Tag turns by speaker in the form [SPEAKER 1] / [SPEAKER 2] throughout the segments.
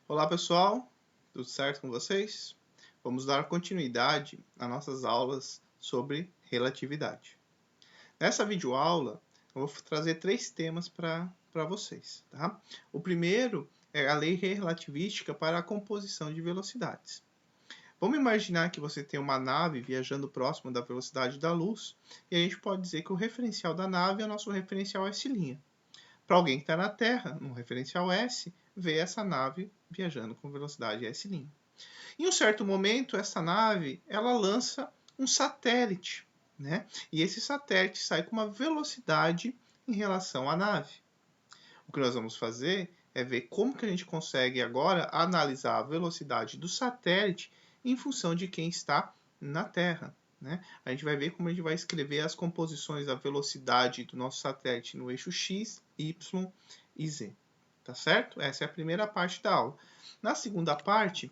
[SPEAKER 1] Olá pessoal, tudo certo com vocês? Vamos dar continuidade às nossas aulas sobre relatividade. Nessa videoaula, eu vou trazer três temas para vocês. Tá? O primeiro é a lei relativística para a composição de velocidades. Vamos imaginar que você tem uma nave viajando próximo da velocidade da luz, e a gente pode dizer que o referencial da nave é o nosso referencial S'. Para alguém que está na Terra, no referencial S, vê essa nave viajando com velocidade S'. Em um certo momento, essa nave ela lança um satélite, né? E esse satélite sai com uma velocidade em relação à nave. O que nós vamos fazer é ver como que a gente consegue agora analisar a velocidade do satélite em função de quem está na Terra. Né? A gente vai ver como a gente vai escrever as composições da velocidade do nosso satélite no eixo x, y e z. Tá certo? Essa é a primeira parte da aula. Na segunda parte,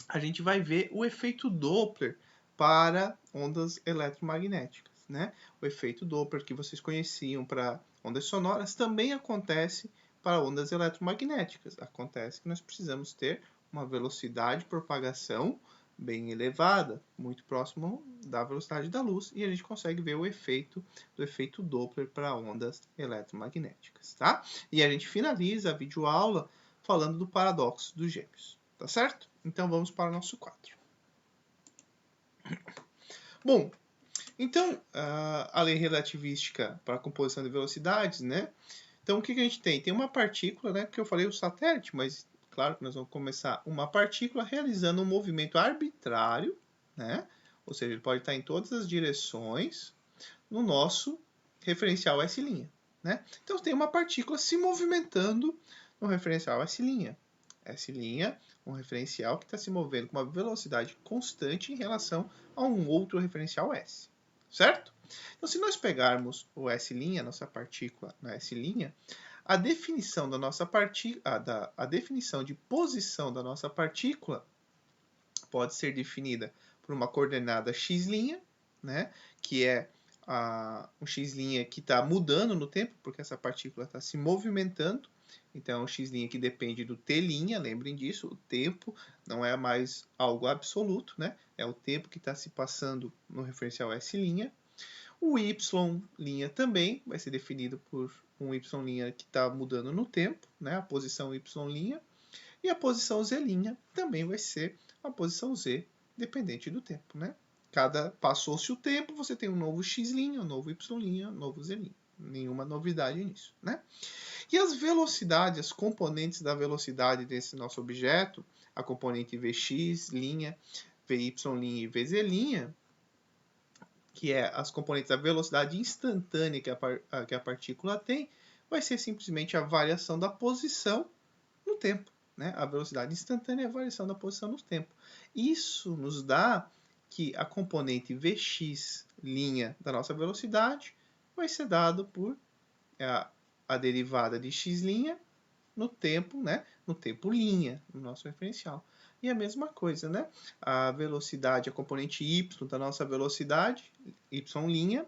[SPEAKER 1] a gente vai ver o efeito Doppler para ondas eletromagnéticas. Né? O efeito Doppler que vocês conheciam para ondas sonoras também acontece para ondas eletromagnéticas. Acontece que nós precisamos ter uma velocidade de propagação bem elevada, muito próximo da velocidade da luz, e a gente consegue ver o efeito do efeito Doppler para ondas eletromagnéticas, tá? E a gente finaliza a videoaula falando do paradoxo dos gêmeos, tá certo? Então vamos para o nosso quadro. Bom, então a lei relativística para a composição de velocidades, né? Então o que a gente tem? Tem uma partícula, né? Que eu falei o satélite, mas claro que nós vamos começar uma partícula realizando um movimento arbitrário, né? Ou seja, ele pode estar em todas as direções no nosso referencial S'. Né? Então tem uma partícula se movimentando no referencial S'. S', um referencial que está se movendo com uma velocidade constante em relação a um outro referencial S. Certo? Então, se nós pegarmos o S', a nossa partícula na S', a definição da nossa partícula, a definição de posição da nossa partícula pode ser definida por uma coordenada x', né, que é um x' que está mudando no tempo, porque essa partícula está se movimentando. Então, o x' que depende do t', lembrem disso, o tempo não é mais algo absoluto, né? É o tempo que está se passando no referencial S'. O y' também vai ser definido por um y' que está mudando no tempo, né? A posição y'. E a posição z' também vai ser a posição z dependente do tempo, né? Passou-se o tempo, você tem um novo x', um novo y', um novo z'. Nenhuma novidade nisso, né? E as velocidades, as componentes da velocidade desse nosso objeto, a componente vx', vy' e vz', que é as componentes da velocidade instantânea que a partícula tem, vai ser simplesmente a variação da posição no tempo. Né? A velocidade instantânea é a variação da posição no tempo. Isso nos dá que a componente Vx' da nossa velocidade vai ser dado por a derivada de x' no tempo, né? No tempo linha, no nosso referencial. E a mesma coisa, né? A velocidade, a componente y da nossa velocidade, y',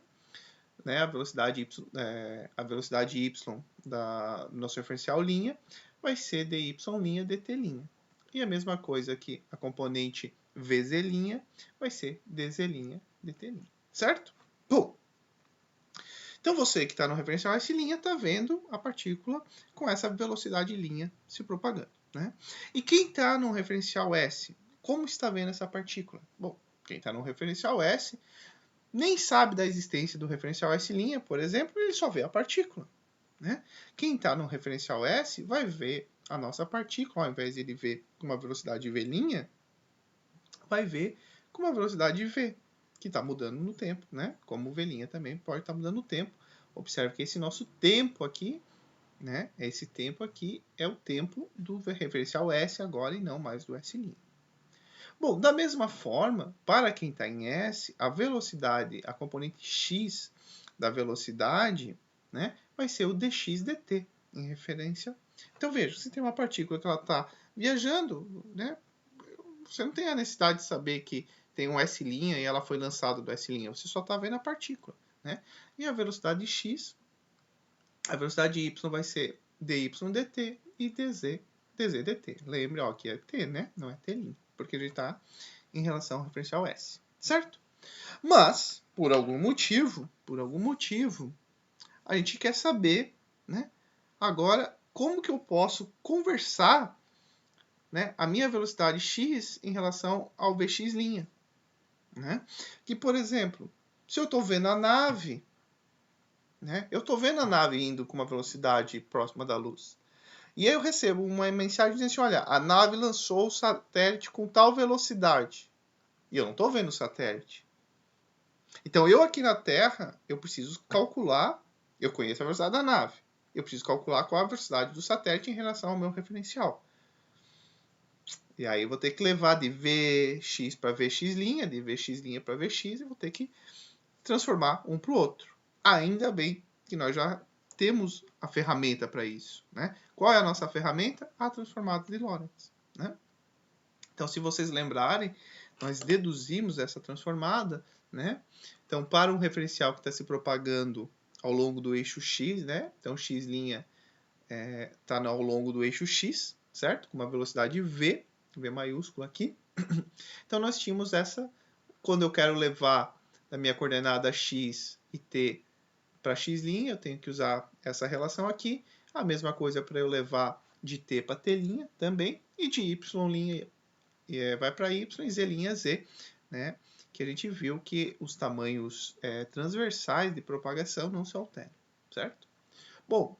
[SPEAKER 1] né? A velocidade y do nosso referencial linha vai ser dy' dt'. E a mesma coisa que a componente vz' vai ser dz' dt'. Certo? Bom, então você que está no referencial S' está vendo a partícula com essa velocidade linha se propagando. Né? E quem está no referencial S, como está vendo essa partícula? Bom, quem está no referencial S nem sabe da existência do referencial S', por exemplo, ele só vê a partícula. Né? Quem está no referencial S vai ver a nossa partícula, ao invés de ele ver com uma velocidade V', vai ver com uma velocidade V, que está mudando no tempo, né? Como o V' também pode estar mudando no tempo. Observe que esse nosso tempo aqui, né? Esse tempo aqui é o tempo do referencial S agora e não mais do S'. Bom, da mesma forma, para quem está em S, a velocidade, a componente x da velocidade, né, vai ser o dx dt, em referência. Então, veja, se tem uma partícula que ela está viajando, né, você não tem a necessidade de saber que tem um S' e ela foi lançada do S', você só está vendo a partícula. Né? E a velocidade x, a velocidade y vai ser dy dt e dz dz dt. Lembre, ó, que é t, né? Não é t', porque a gente está em relação ao referencial s, certo? Mas, por algum motivo, a gente quer saber, né? Agora, como que eu posso conversar, né, a minha velocidade x em relação ao vx', né? Que, por exemplo, se eu estou vendo a nave, né? Eu estou vendo a nave indo com uma velocidade próxima da luz. E aí eu recebo uma mensagem dizendo assim, olha, a nave lançou o satélite com tal velocidade. E eu não estou vendo o satélite. Então, eu aqui na Terra, eu preciso calcular, eu conheço a velocidade da nave. Eu preciso calcular qual a velocidade do satélite em relação ao meu referencial. E aí eu vou ter que levar de Vx para Vx', de Vx' para Vx, e vou ter que transformar um para o outro. Ainda bem que nós já temos a ferramenta para isso, né? Qual é a nossa ferramenta? A transformada de Lorentz, né? Então, se vocês lembrarem, nós deduzimos essa transformada, né? Então, para um referencial que está se propagando ao longo do eixo x, né? Então, x' está ao longo do eixo x, certo? Com uma velocidade v, v maiúsculo aqui. Então, nós tínhamos essa, quando eu quero levar da minha coordenada x e t para x', eu tenho que usar essa relação aqui. A mesma coisa para eu levar de t para t' também, e de y' vai para y e z', né? Que a gente viu que os tamanhos transversais de propagação não se alteram, certo? Bom,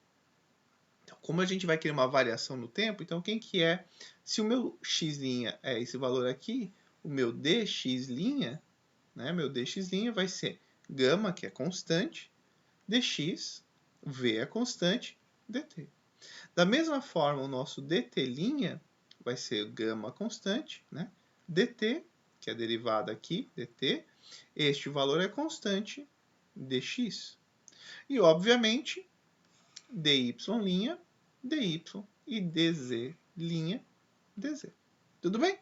[SPEAKER 1] então, como a gente vai querer uma variação no tempo, então quem que é? Se o meu x' é esse valor aqui, o meu dx', né? Meu dx' vai ser gama, que é constante, dx, v é constante, dt. Da mesma forma, o nosso dt' vai ser gama constante, né? dt, que é a derivada aqui, dt, este valor é constante, dx. E, obviamente, dy', dy e dz', dz. Tudo bem?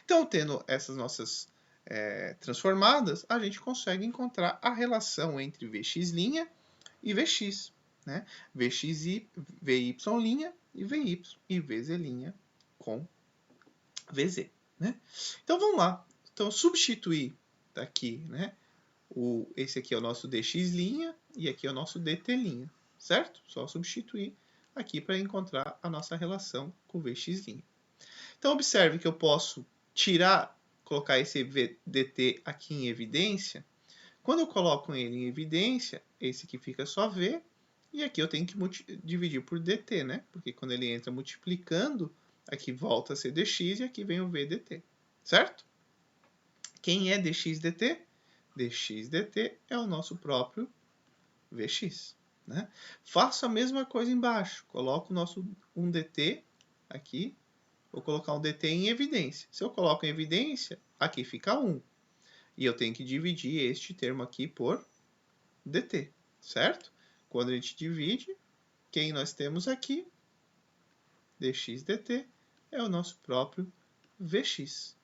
[SPEAKER 1] Então, tendo essas nossas transformadas, a gente consegue encontrar a relação entre vx' e vx, né? Vxy, Vy' e Vy e Vz' com Vz, né? Então vamos lá. Então substituir aqui, né? Esse aqui é o nosso dx' e aqui é o nosso dt', certo? Só substituir aqui para encontrar a nossa relação com vx'. Então observe que eu posso colocar esse dt aqui em evidência. Quando eu coloco ele em evidência, esse aqui fica só v, e aqui eu tenho que dividir por dt, né? Porque quando ele entra multiplicando, aqui volta a ser dx e aqui vem o v dt, certo? Quem é dx dt? Dx dt é o nosso próprio vx, né? Faço a mesma coisa embaixo, coloco o nosso um dt aqui, vou colocar um dt em evidência. Se eu coloco em evidência, aqui fica 1. E eu tenho que dividir este termo aqui por dt, certo? Quando a gente divide, quem nós temos aqui, dx dt, é o nosso próprio vx.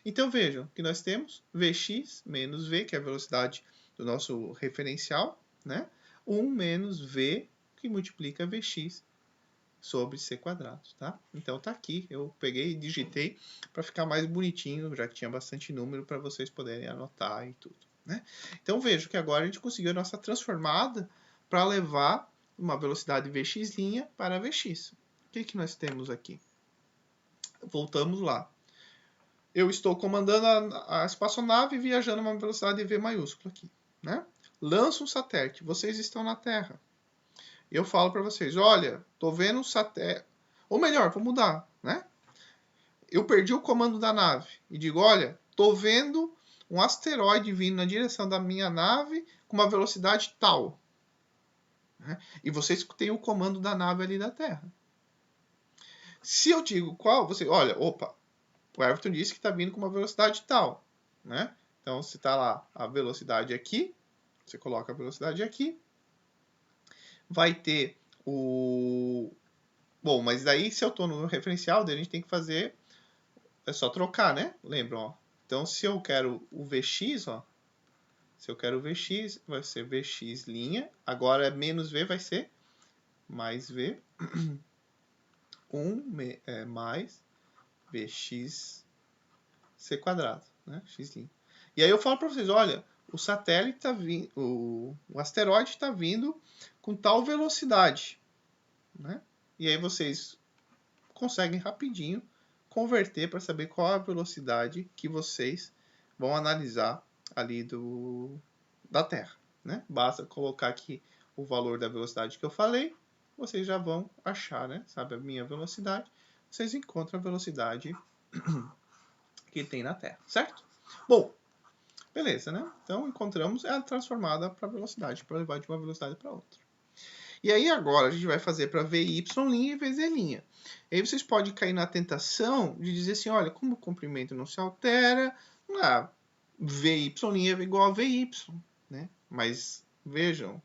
[SPEAKER 1] Então vejam que nós temos vx menos v, que é a velocidade do nosso referencial, né? 1 menos v, que multiplica vx sobre c quadrado, tá? Então tá aqui, eu peguei e digitei para ficar mais bonitinho, já que tinha bastante número para vocês poderem anotar e tudo, né? Então vejo que agora a gente conseguiu a nossa transformada para levar uma velocidade vx' para vx. O que nós temos aqui? Voltamos lá. Eu estou comandando a espaçonave viajando a uma velocidade v maiúscula aqui, né? Lanço um satélite, vocês estão na Terra. Eu falo para vocês, olha, tô vendo um satélite, ou melhor, vou mudar, né? Eu perdi o comando da nave e digo, olha, tô vendo um asteroide vindo na direção da minha nave com uma velocidade tal. Né? E vocês têm o comando da nave ali da Terra. Se eu digo qual, você, olha, opa, o Everton disse que está vindo com uma velocidade tal, né? Então, se está lá a velocidade aqui, você coloca a velocidade aqui, vai ter o... Bom, mas daí se eu estou no referencial, daí a gente tem que fazer... É só trocar, né? Lembram, ó. Então, se eu quero o Vx, ó. Se eu quero o Vx, vai ser Vx'. Agora, menos V vai ser mais V. mais Vx c quadrado, né? X'. E aí eu falo para vocês, olha, o satélite está vindo, o asteroide está vindo com tal velocidade, né? E aí vocês conseguem rapidinho converter para saber qual é a velocidade que vocês vão analisar ali da Terra, né? Basta colocar aqui o valor da velocidade que eu falei, vocês já vão achar, né? Sabe a minha velocidade, vocês encontram a velocidade que tem na Terra, certo? Bom, beleza, né? Então encontramos ela transformada para velocidade, para levar de uma velocidade para outra. E aí agora a gente vai fazer para VY' e VZ'. E aí vocês podem cair na tentação de dizer assim, olha, como o comprimento não se altera, VY' é igual a VY, né? Mas vejam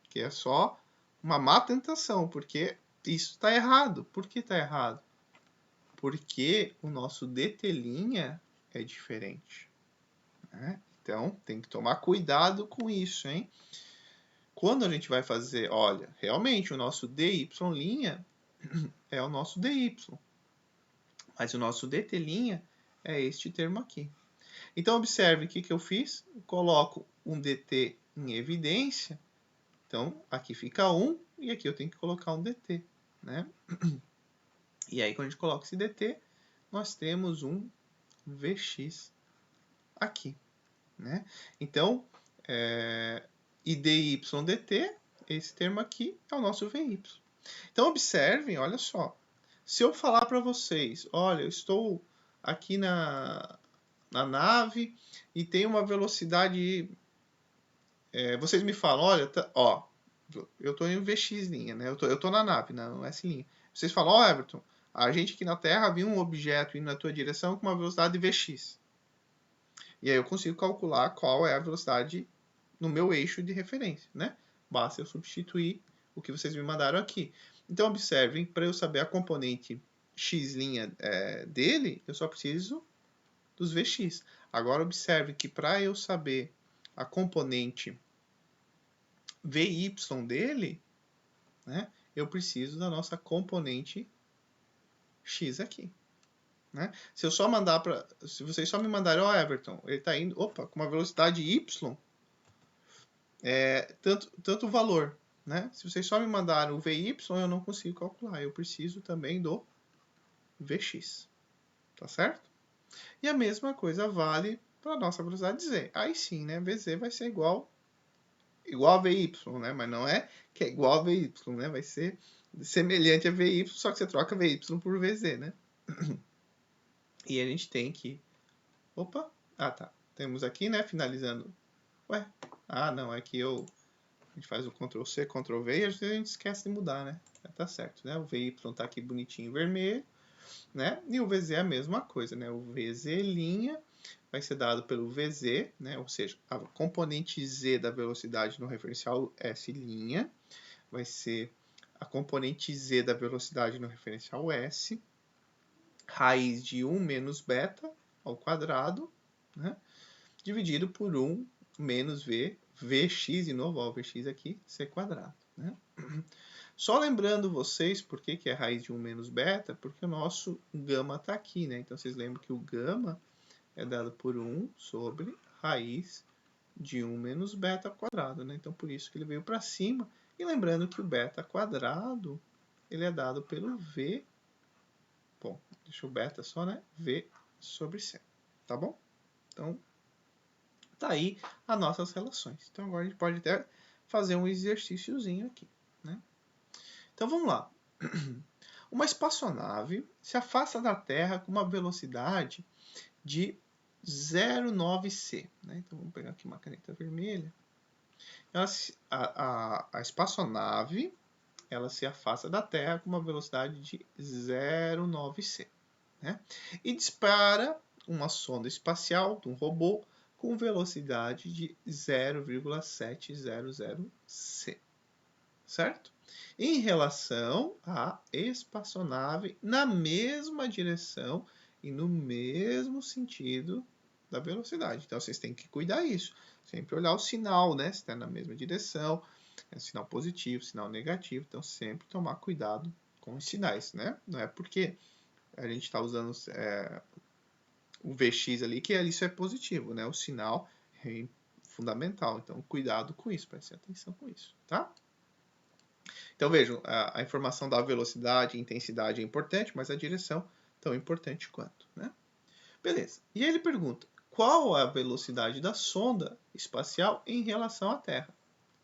[SPEAKER 1] que é só uma má tentação, porque isso está errado. Por que está errado? Porque o nosso DT' é diferente, né? Então tem que tomar cuidado com isso, hein? Quando a gente vai fazer, olha, realmente o nosso DY' é o nosso DY, mas o nosso DT' é este termo aqui. Então observe o que eu fiz, eu coloco um DT em evidência, então aqui fica 1 e aqui eu tenho que colocar um DT, né? E aí quando a gente coloca esse DT, nós temos um Vx aqui, né? Então, e dy/dt, esse termo aqui é o nosso VY. Então, observem, olha só. Se eu falar para vocês, olha, eu estou aqui na nave e tem uma velocidade... vocês me falam, olha, eu estou em Vx', né? Eu estou na nave, no S'. Vocês falam, ó, Everton, a gente aqui na Terra viu um objeto indo na tua direção com uma velocidade Vx. E aí eu consigo calcular qual é a velocidade no meu eixo de referência, né? Basta eu substituir o que vocês me mandaram aqui. Então, observem, para eu saber a componente x' dele, eu só preciso dos Vx. Agora, observe que para eu saber a componente Vy dele, né, eu preciso da nossa componente x aqui. Né? Se vocês só me mandarem, ó, Everton, ele está indo, com uma velocidade y, tanto valor, né? Se vocês só me mandaram o VY, eu não consigo calcular. Eu preciso também do VX. Tá certo? E a mesma coisa vale para a nossa velocidade Z. Aí sim, né? VZ vai ser igual a VY, né? Mas não é que é igual a VY, né? Vai ser semelhante a VY, só que você troca VY por VZ, né? E a gente tem que... tá. Temos aqui, né? Finalizando. Não, é que a gente faz o Ctrl+C, Ctrl+V e às vezes a gente esquece de mudar, né? Tá certo, né? O VY tá aqui bonitinho vermelho, né? E o VZ é a mesma coisa, né? O VZ' vai ser dado pelo VZ, né? Ou seja, a componente Z da velocidade no referencial S' vai ser a componente Z da velocidade no referencial S, raiz de 1 menos beta ao quadrado, né? Dividido por 1 menos Vx, de novo, ó, Vx aqui, c quadrado, né? Só lembrando vocês por que é raiz de 1 menos beta, porque o nosso gama está aqui, né? Então, vocês lembram que o gama é dado por 1 sobre raiz de 1 menos beta quadrado, né? Então, por isso que ele veio para cima. E lembrando que o beta quadrado, ele é dado pelo V, deixa o beta só, né? V sobre C, tá bom? Então, tá aí as nossas relações. Então, agora a gente pode até fazer um exercíciozinho aqui, né? Então, vamos lá. Uma espaçonave se afasta da Terra com uma velocidade de 0,9c. Né? Então, vamos pegar aqui uma caneta vermelha. A espaçonave ela se afasta da Terra com uma velocidade de 0,9c. Né? E dispara uma sonda espacial, um robô, com velocidade de 0,700c. Certo? Em relação à espaçonave na mesma direção e no mesmo sentido da velocidade. Então, vocês têm que cuidar disso. Sempre olhar o sinal, né? Se está na mesma direção, é sinal positivo, sinal negativo. Então, sempre tomar cuidado com os sinais, né? Não é porque a gente está usando o Vx ali que isso é positivo, né? O sinal é fundamental. Então, cuidado com isso, preste atenção com isso, tá? Então, vejam, a informação da velocidade e intensidade é importante, mas a direção tão importante quanto, né? Beleza. E aí ele pergunta, qual a velocidade da sonda espacial em relação à Terra?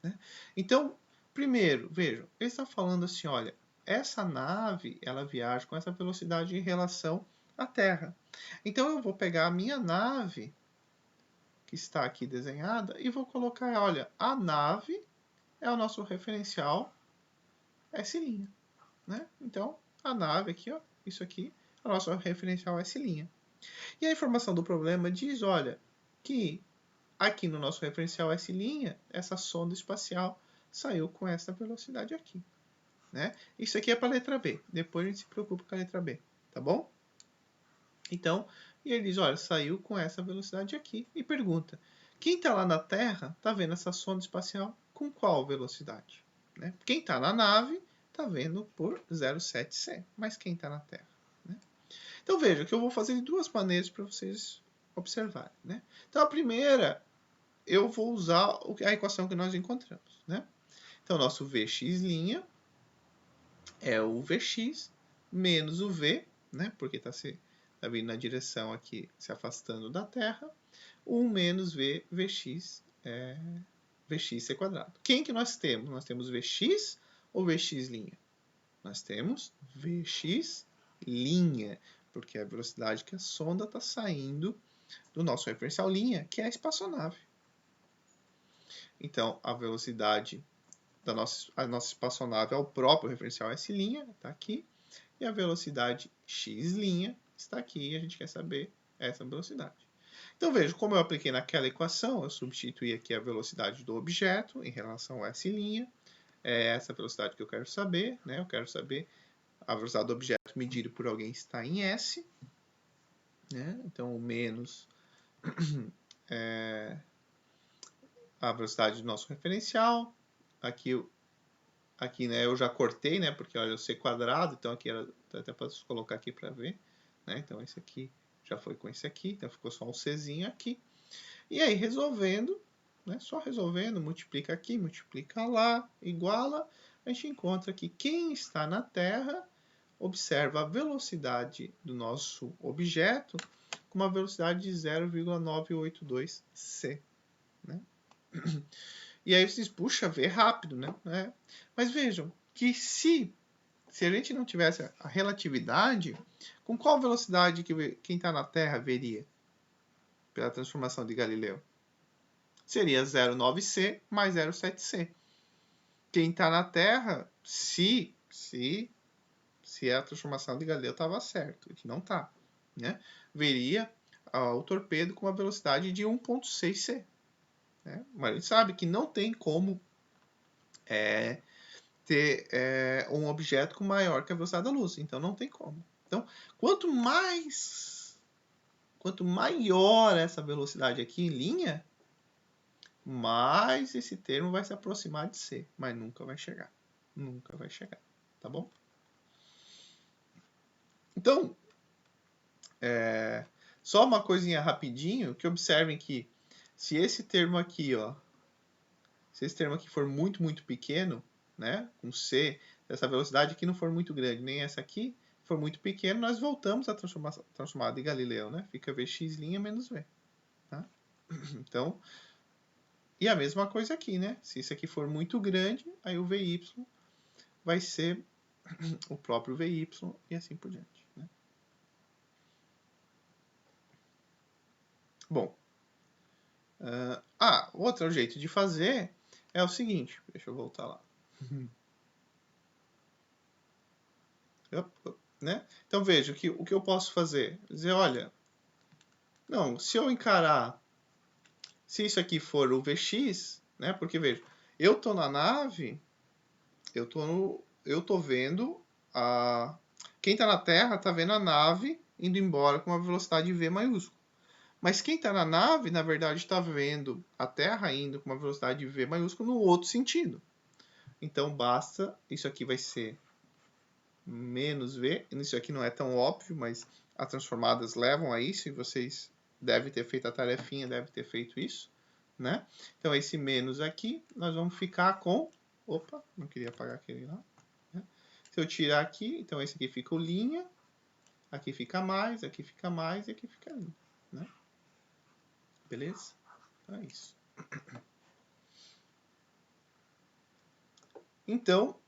[SPEAKER 1] Né? Então, primeiro, vejam, ele está falando assim, olha, essa nave, ela viaja com essa velocidade em relação à Terra. Então, eu vou pegar a minha nave, que está aqui desenhada, e vou colocar, olha, a nave é o nosso referencial S', né? Então, a nave aqui, ó, isso aqui, é o nosso referencial S'. E a informação do problema diz, olha, que aqui no nosso referencial S', essa sonda espacial saiu com essa velocidade aqui. Né? Isso aqui é para a letra B. Depois a gente se preocupa com a letra B. Tá bom? Então, e ele diz, olha, saiu com essa velocidade aqui. E pergunta, quem está lá na Terra está vendo essa sonda espacial com qual velocidade? Né? Quem está na nave está vendo por 0,7c. Mas quem está na Terra? Né? Então, veja que eu vou fazer de duas maneiras para vocês observarem. Né? Então, a primeira, eu vou usar a equação que nós encontramos. Né? Então, nosso Vx' é o Vx menos o V, né? Porque está vindo na direção aqui, se afastando da Terra, 1 menos V, Vx, Vxc quadrado. Quem que nós temos? Nós temos Vx ou Vx'? Nós temos Vx', porque é a velocidade que a sonda está saindo do nosso referencial linha, que é a espaçonave. Então, a velocidade da nossa espaçonave é o próprio referencial S', está aqui, e a velocidade x' está aqui, e a gente quer saber essa velocidade. Então, veja, como eu apliquei naquela equação, eu substituí aqui a velocidade do objeto em relação ao S', é essa velocidade que eu quero saber, né? Eu quero saber a velocidade do objeto medida por alguém está em S, né? Então, o menos a velocidade do nosso referencial. Aqui né, eu já cortei, né? Porque olha, o C quadrado, então aqui era, até posso colocar aqui para ver, né? Então esse aqui já foi com esse aqui, então ficou só um Czinho aqui. E aí resolvendo, né? Só resolvendo, multiplica aqui, multiplica lá, iguala, a gente encontra que quem está na Terra observa a velocidade do nosso objeto com uma velocidade de 0,982c, né? E aí vocês, puxa, vê rápido, né? Mas vejam que se a gente não tivesse a relatividade, com qual velocidade que quem está na Terra veria? Pela transformação de Galileu. Seria 0,9c mais 0,7c. Quem está na Terra, se a transformação de Galileu estava certo, que não está, né? Veria o torpedo com uma velocidade de 1,6c. Né? Mas a gente sabe que não tem como ter um objeto com maior que a velocidade da luz. Então, não tem como. Então, quanto maior essa velocidade aqui em linha, mais esse termo vai se aproximar de C. Mas nunca vai chegar. Nunca vai chegar. Tá bom? Então, só uma coisinha rapidinho, que observem que se esse termo aqui, ó, se esse termo aqui for muito, muito pequeno, né, com C, essa velocidade aqui não for muito grande, nem essa aqui for muito pequeno, nós voltamos à transformada de Galileu, né? Fica Vx' menos V. Tá? Então, e a mesma coisa aqui, né? Se isso aqui for muito grande, aí o Vy vai ser o próprio Vy e assim por diante. Né? Bom, outro jeito de fazer é o seguinte, deixa eu voltar lá. Né? Então veja, o que eu posso fazer? Dizer, olha, não, se eu encarar, se isso aqui for o Vx, né? Porque veja, eu tô na nave, eu tô vendo quem está na Terra está vendo a nave indo embora com uma velocidade V maiúscula. Mas quem está na nave, na verdade, está vendo a Terra indo com uma velocidade V maiúscula no outro sentido. Então, basta... Isso aqui vai ser menos V. Isso aqui não é tão óbvio, mas as transformadas levam a isso, e vocês devem ter feito a tarefinha, devem ter feito isso, né? Então, esse menos aqui, nós vamos ficar com... Opa, não queria apagar aquele lá. Né? Se eu tirar aqui, então esse aqui fica o linha, aqui fica mais, aqui fica mais e aqui fica linha, né? Beleza? Então, é isso. Então,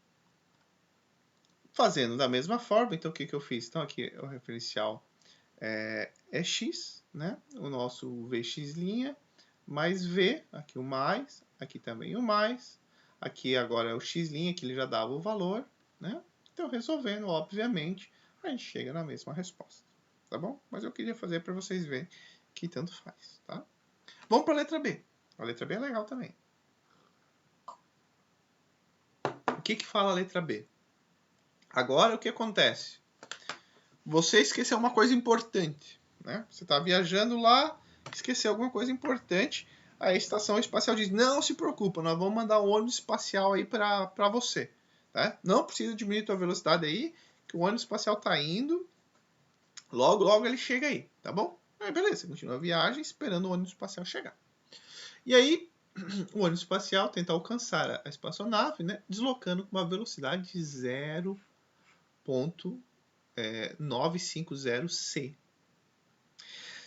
[SPEAKER 1] fazendo da mesma forma, então o que eu fiz? Então, aqui o referencial é x, né? O nosso vx', mais v, aqui o mais, aqui também o mais, aqui agora é o x', que ele já dava o valor, né? Então, resolvendo, obviamente, a gente chega na mesma resposta, tá bom? Mas eu queria fazer para vocês verem que tanto faz, tá? Vamos para a letra B. A letra B é legal também. O que fala a letra B? Agora, o que acontece? Você esqueceu uma coisa importante, né? Você está viajando lá, esqueceu alguma coisa importante, a estação espacial diz, não se preocupa, nós vamos mandar um ônibus espacial aí para você. Tá? Não precisa diminuir a velocidade aí, que o ônibus espacial está indo, logo, logo ele chega aí, tá bom? Aí beleza, você continua a viagem esperando o ônibus espacial chegar. E aí, o ônibus espacial tenta alcançar a espaçonave, né, deslocando com uma velocidade de 0,950C.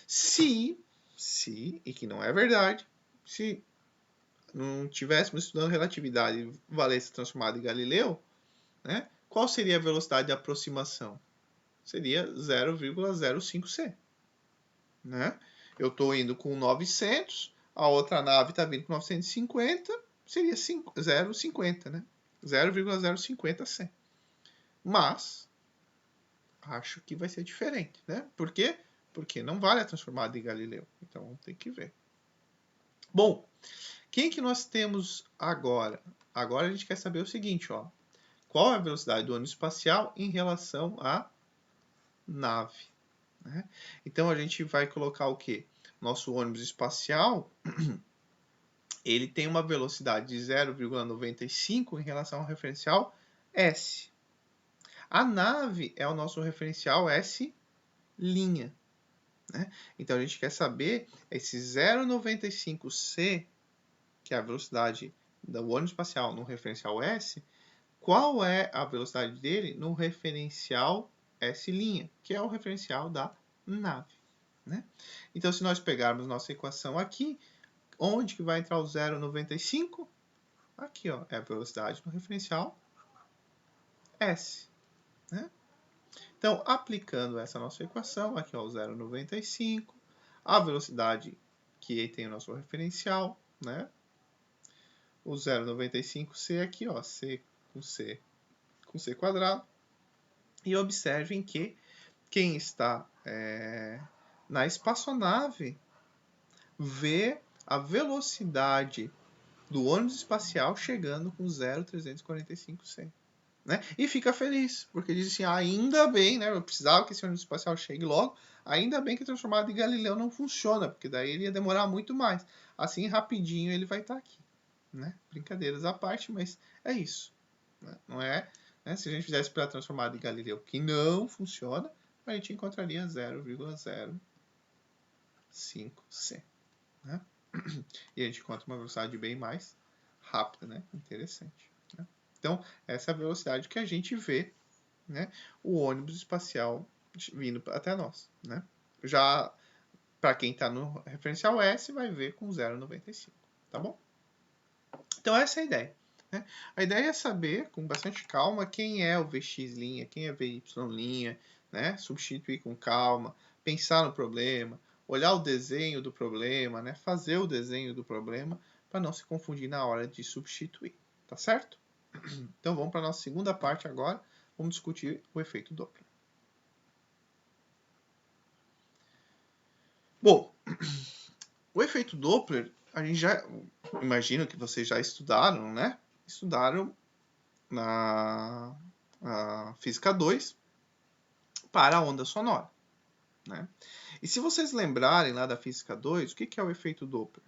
[SPEAKER 1] Se, e que não é verdade, se não tivéssemos estudando relatividade e valência transformada em Galileu, né, qual seria a velocidade de aproximação? Seria 0,05C. Né? Eu estou indo com 900, a outra nave está vindo com 950, seria 0,50, né? 0,050C. Mas, acho que vai ser diferente, né? Por quê? Porque não vale a transformada de Galileu. Então, tem que ver. Bom, quem que nós temos agora? Agora a gente quer saber o seguinte, ó. Qual é a velocidade do ônibus espacial em relação à nave? Né? Então, a gente vai colocar o quê? Nosso ônibus espacial, ele tem uma velocidade de 0,95 em relação ao referencial S. A nave é o nosso referencial S'. Né? Então, a gente quer saber esse 0,95C, que é a velocidade do ônibus espacial no referencial S, qual é a velocidade dele no referencial S', que é o referencial da nave. Né? Então, se nós pegarmos nossa equação aqui, onde que vai entrar o 0,95? Aqui, ó, é a velocidade no referencial S. Né? Então, aplicando essa nossa equação, aqui ó, o 0,95, a velocidade que tem o nosso referencial, né? O 0,95C aqui, ó, C com C quadrado. E observem que quem está na espaçonave vê a velocidade do ônibus espacial chegando com 0,345C. Né? E fica feliz, porque diz assim, ainda bem, né? Eu precisava que esse ônibus espacial chegue logo, ainda bem que a transformada de Galileu não funciona, porque daí ele ia demorar muito mais. Assim, rapidinho ele vai estar aqui. Né? Brincadeiras à parte, mas é isso. Né? Não é, né? Se a gente fizesse pela transformada de Galileu que não funciona, a gente encontraria 0,05C. Né? E a gente encontra uma velocidade bem mais rápida, né? Interessante. Né? Então, essa é a velocidade que a gente vê, né, o ônibus espacial vindo até nós. Né? Já para quem está no referencial S, vai ver com 0,95. Tá bom? Então, essa é a ideia. Né? A ideia é saber, com bastante calma, quem é o Vx', quem é Vy', né? Substituir com calma, pensar no problema, olhar o desenho do problema, né? Fazer o desenho do problema, para não se confundir na hora de substituir. Tá certo? Então, vamos para a nossa segunda parte agora. Vamos discutir o efeito Doppler. Bom, o efeito Doppler, a gente já imagino que vocês já estudaram, né? Estudaram na Física 2 para a onda sonora. Né? E se vocês lembrarem lá da Física 2, o que é o efeito Doppler?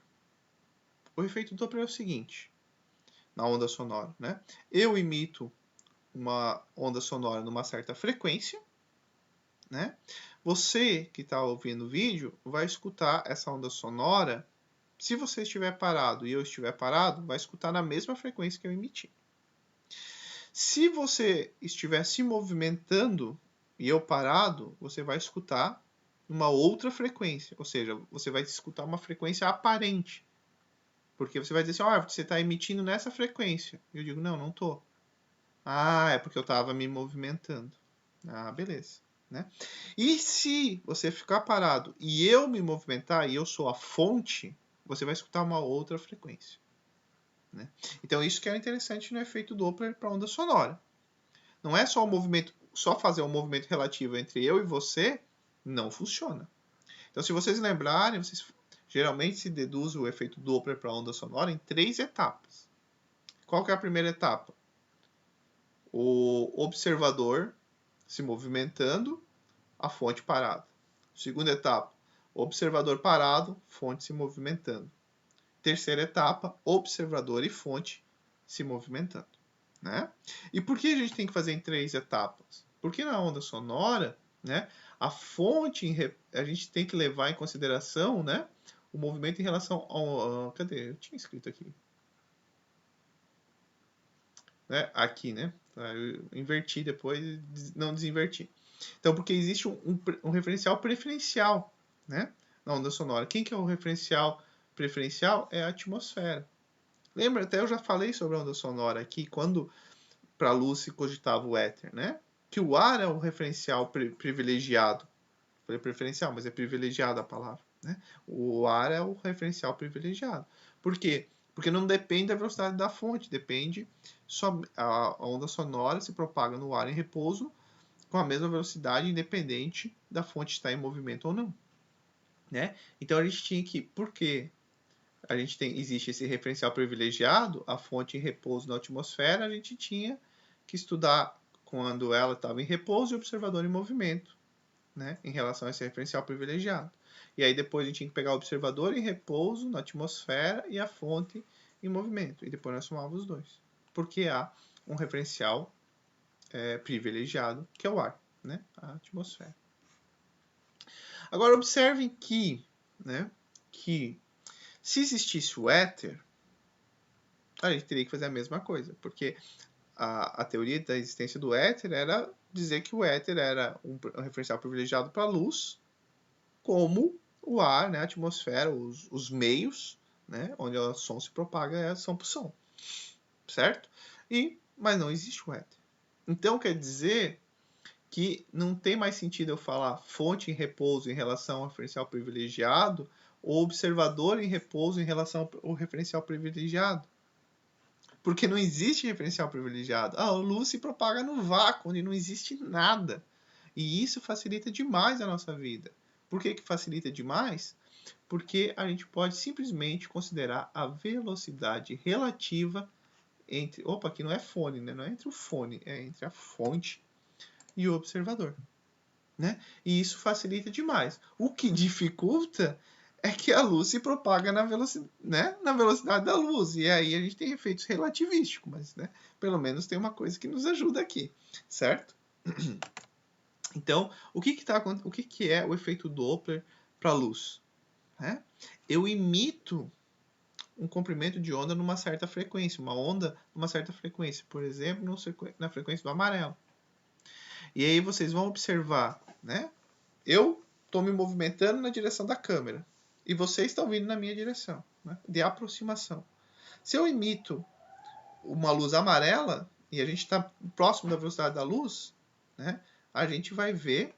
[SPEAKER 1] O efeito Doppler é o seguinte, na onda sonora. Né? Eu emito uma onda sonora numa certa frequência, né? Você que está ouvindo o vídeo vai escutar essa onda sonora. Se você estiver parado e eu estiver parado, vai escutar na mesma frequência que eu emiti. Se você estiver se movimentando e eu parado, você vai escutar uma outra frequência, ou seja, você vai escutar uma frequência aparente. Porque você vai dizer assim, você está emitindo nessa frequência. Eu digo, não estou. Ah, é porque eu estava me movimentando. Ah, beleza. Né? E se você ficar parado e eu me movimentar e eu sou a fonte, você vai escutar uma outra frequência. Né? Então isso que é interessante no efeito Doppler para onda sonora. Não é só o movimento, só fazer um movimento relativo entre eu e você, não funciona. Então se vocês lembrarem, vocês geralmente se deduz o efeito Doppler para onda sonora em 3 etapas. Qual que é a primeira etapa? O observador se movimentando, a fonte parada. Segunda etapa, observador parado, fonte se movimentando. Terceira etapa, observador e fonte se movimentando. Né? E por que a gente tem que fazer em 3 etapas? Porque na onda sonora, né, a fonte, a gente tem que levar em consideração, né, o movimento em relação ao... Cadê? Eu tinha escrito aqui. Né? Aqui, né? Eu inverti depois, não desinverti. Então, porque existe um referencial preferencial, né, na onda sonora. Quem que é o referencial preferencial? É a atmosfera. Lembra, até eu já falei sobre a onda sonora aqui, quando para a luz se cogitava o éter, né? Que o ar é o referencial privilegiado. Falei preferencial, mas é privilegiada a palavra, né? O ar é o referencial privilegiado. Por quê? Porque não depende da velocidade da fonte, depende só a onda sonora se propaga no ar em repouso com a mesma velocidade, independente da fonte estar em movimento ou não, né? Então a gente tinha que, por quê? A gente existe esse referencial privilegiado, a fonte em repouso na atmosfera, a gente tinha que estudar quando ela estava em repouso e o observador em movimento, né, em relação a esse referencial privilegiado. E aí depois a gente tinha que pegar o observador em repouso na atmosfera e a fonte em movimento. E depois nós somávamos os dois. Porque há um referencial privilegiado, que é o ar, né, a atmosfera. Agora observem que, né, que se existisse o éter, a gente teria que fazer a mesma coisa, porque a teoria da existência do éter era dizer que o éter era um referencial privilegiado para a luz, como o ar, né, a atmosfera, os meios, né, onde o som se propaga são para o som, certo? Mas não existe o éter. Então quer dizer que não tem mais sentido eu falar fonte em repouso em relação ao referencial privilegiado ou observador em repouso em relação ao referencial privilegiado. Porque não existe referencial privilegiado. A luz se propaga no vácuo, onde não existe nada. E isso facilita demais a nossa vida. Por que facilita demais? Porque a gente pode simplesmente considerar a velocidade relativa entre... Opa, aqui não é fone, né? Não é entre o fone, é entre a fonte e o observador. Né? E isso facilita demais. O que dificulta é que a luz se propaga na velocidade da luz. E aí a gente tem efeitos relativísticos, mas né, pelo menos tem uma coisa que nos ajuda aqui, certo? Então, o que é o efeito Doppler para a luz? Né? Eu imito um comprimento de onda numa certa frequência, uma onda numa certa frequência, por exemplo, na frequência do amarelo. E aí vocês vão observar, né? Eu estou me movimentando na direção da câmera e vocês estão vindo na minha direção, né? De aproximação. Se eu emito uma luz amarela e a gente está próximo da velocidade da luz, né? A gente vai ver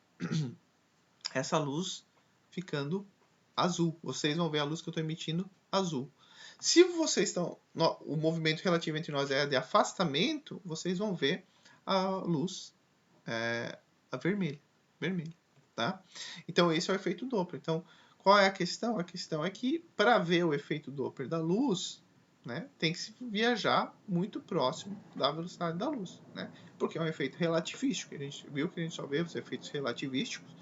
[SPEAKER 1] essa luz ficando azul. Vocês vão ver a luz que eu estou emitindo azul. Se vocês estão, o movimento relativo entre nós é de afastamento, vocês vão ver a luz a vermelha. Tá? Então esse é o efeito Doppler. Então qual é a questão? A questão é que para ver o efeito Doppler da luz, né, tem que se viajar muito próximo da velocidade da luz, né? Porque é um efeito relativístico. A gente viu que a gente só vê os efeitos relativísticos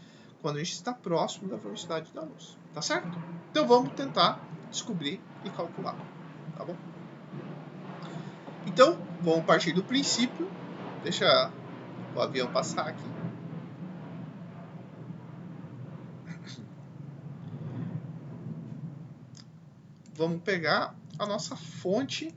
[SPEAKER 1] quando a gente está próximo da velocidade da luz, tá certo? Então vamos tentar descobrir e calcular, tá bom? Então vamos partir do princípio Deixa o avião passar aqui. Vamos pegar a nossa fonte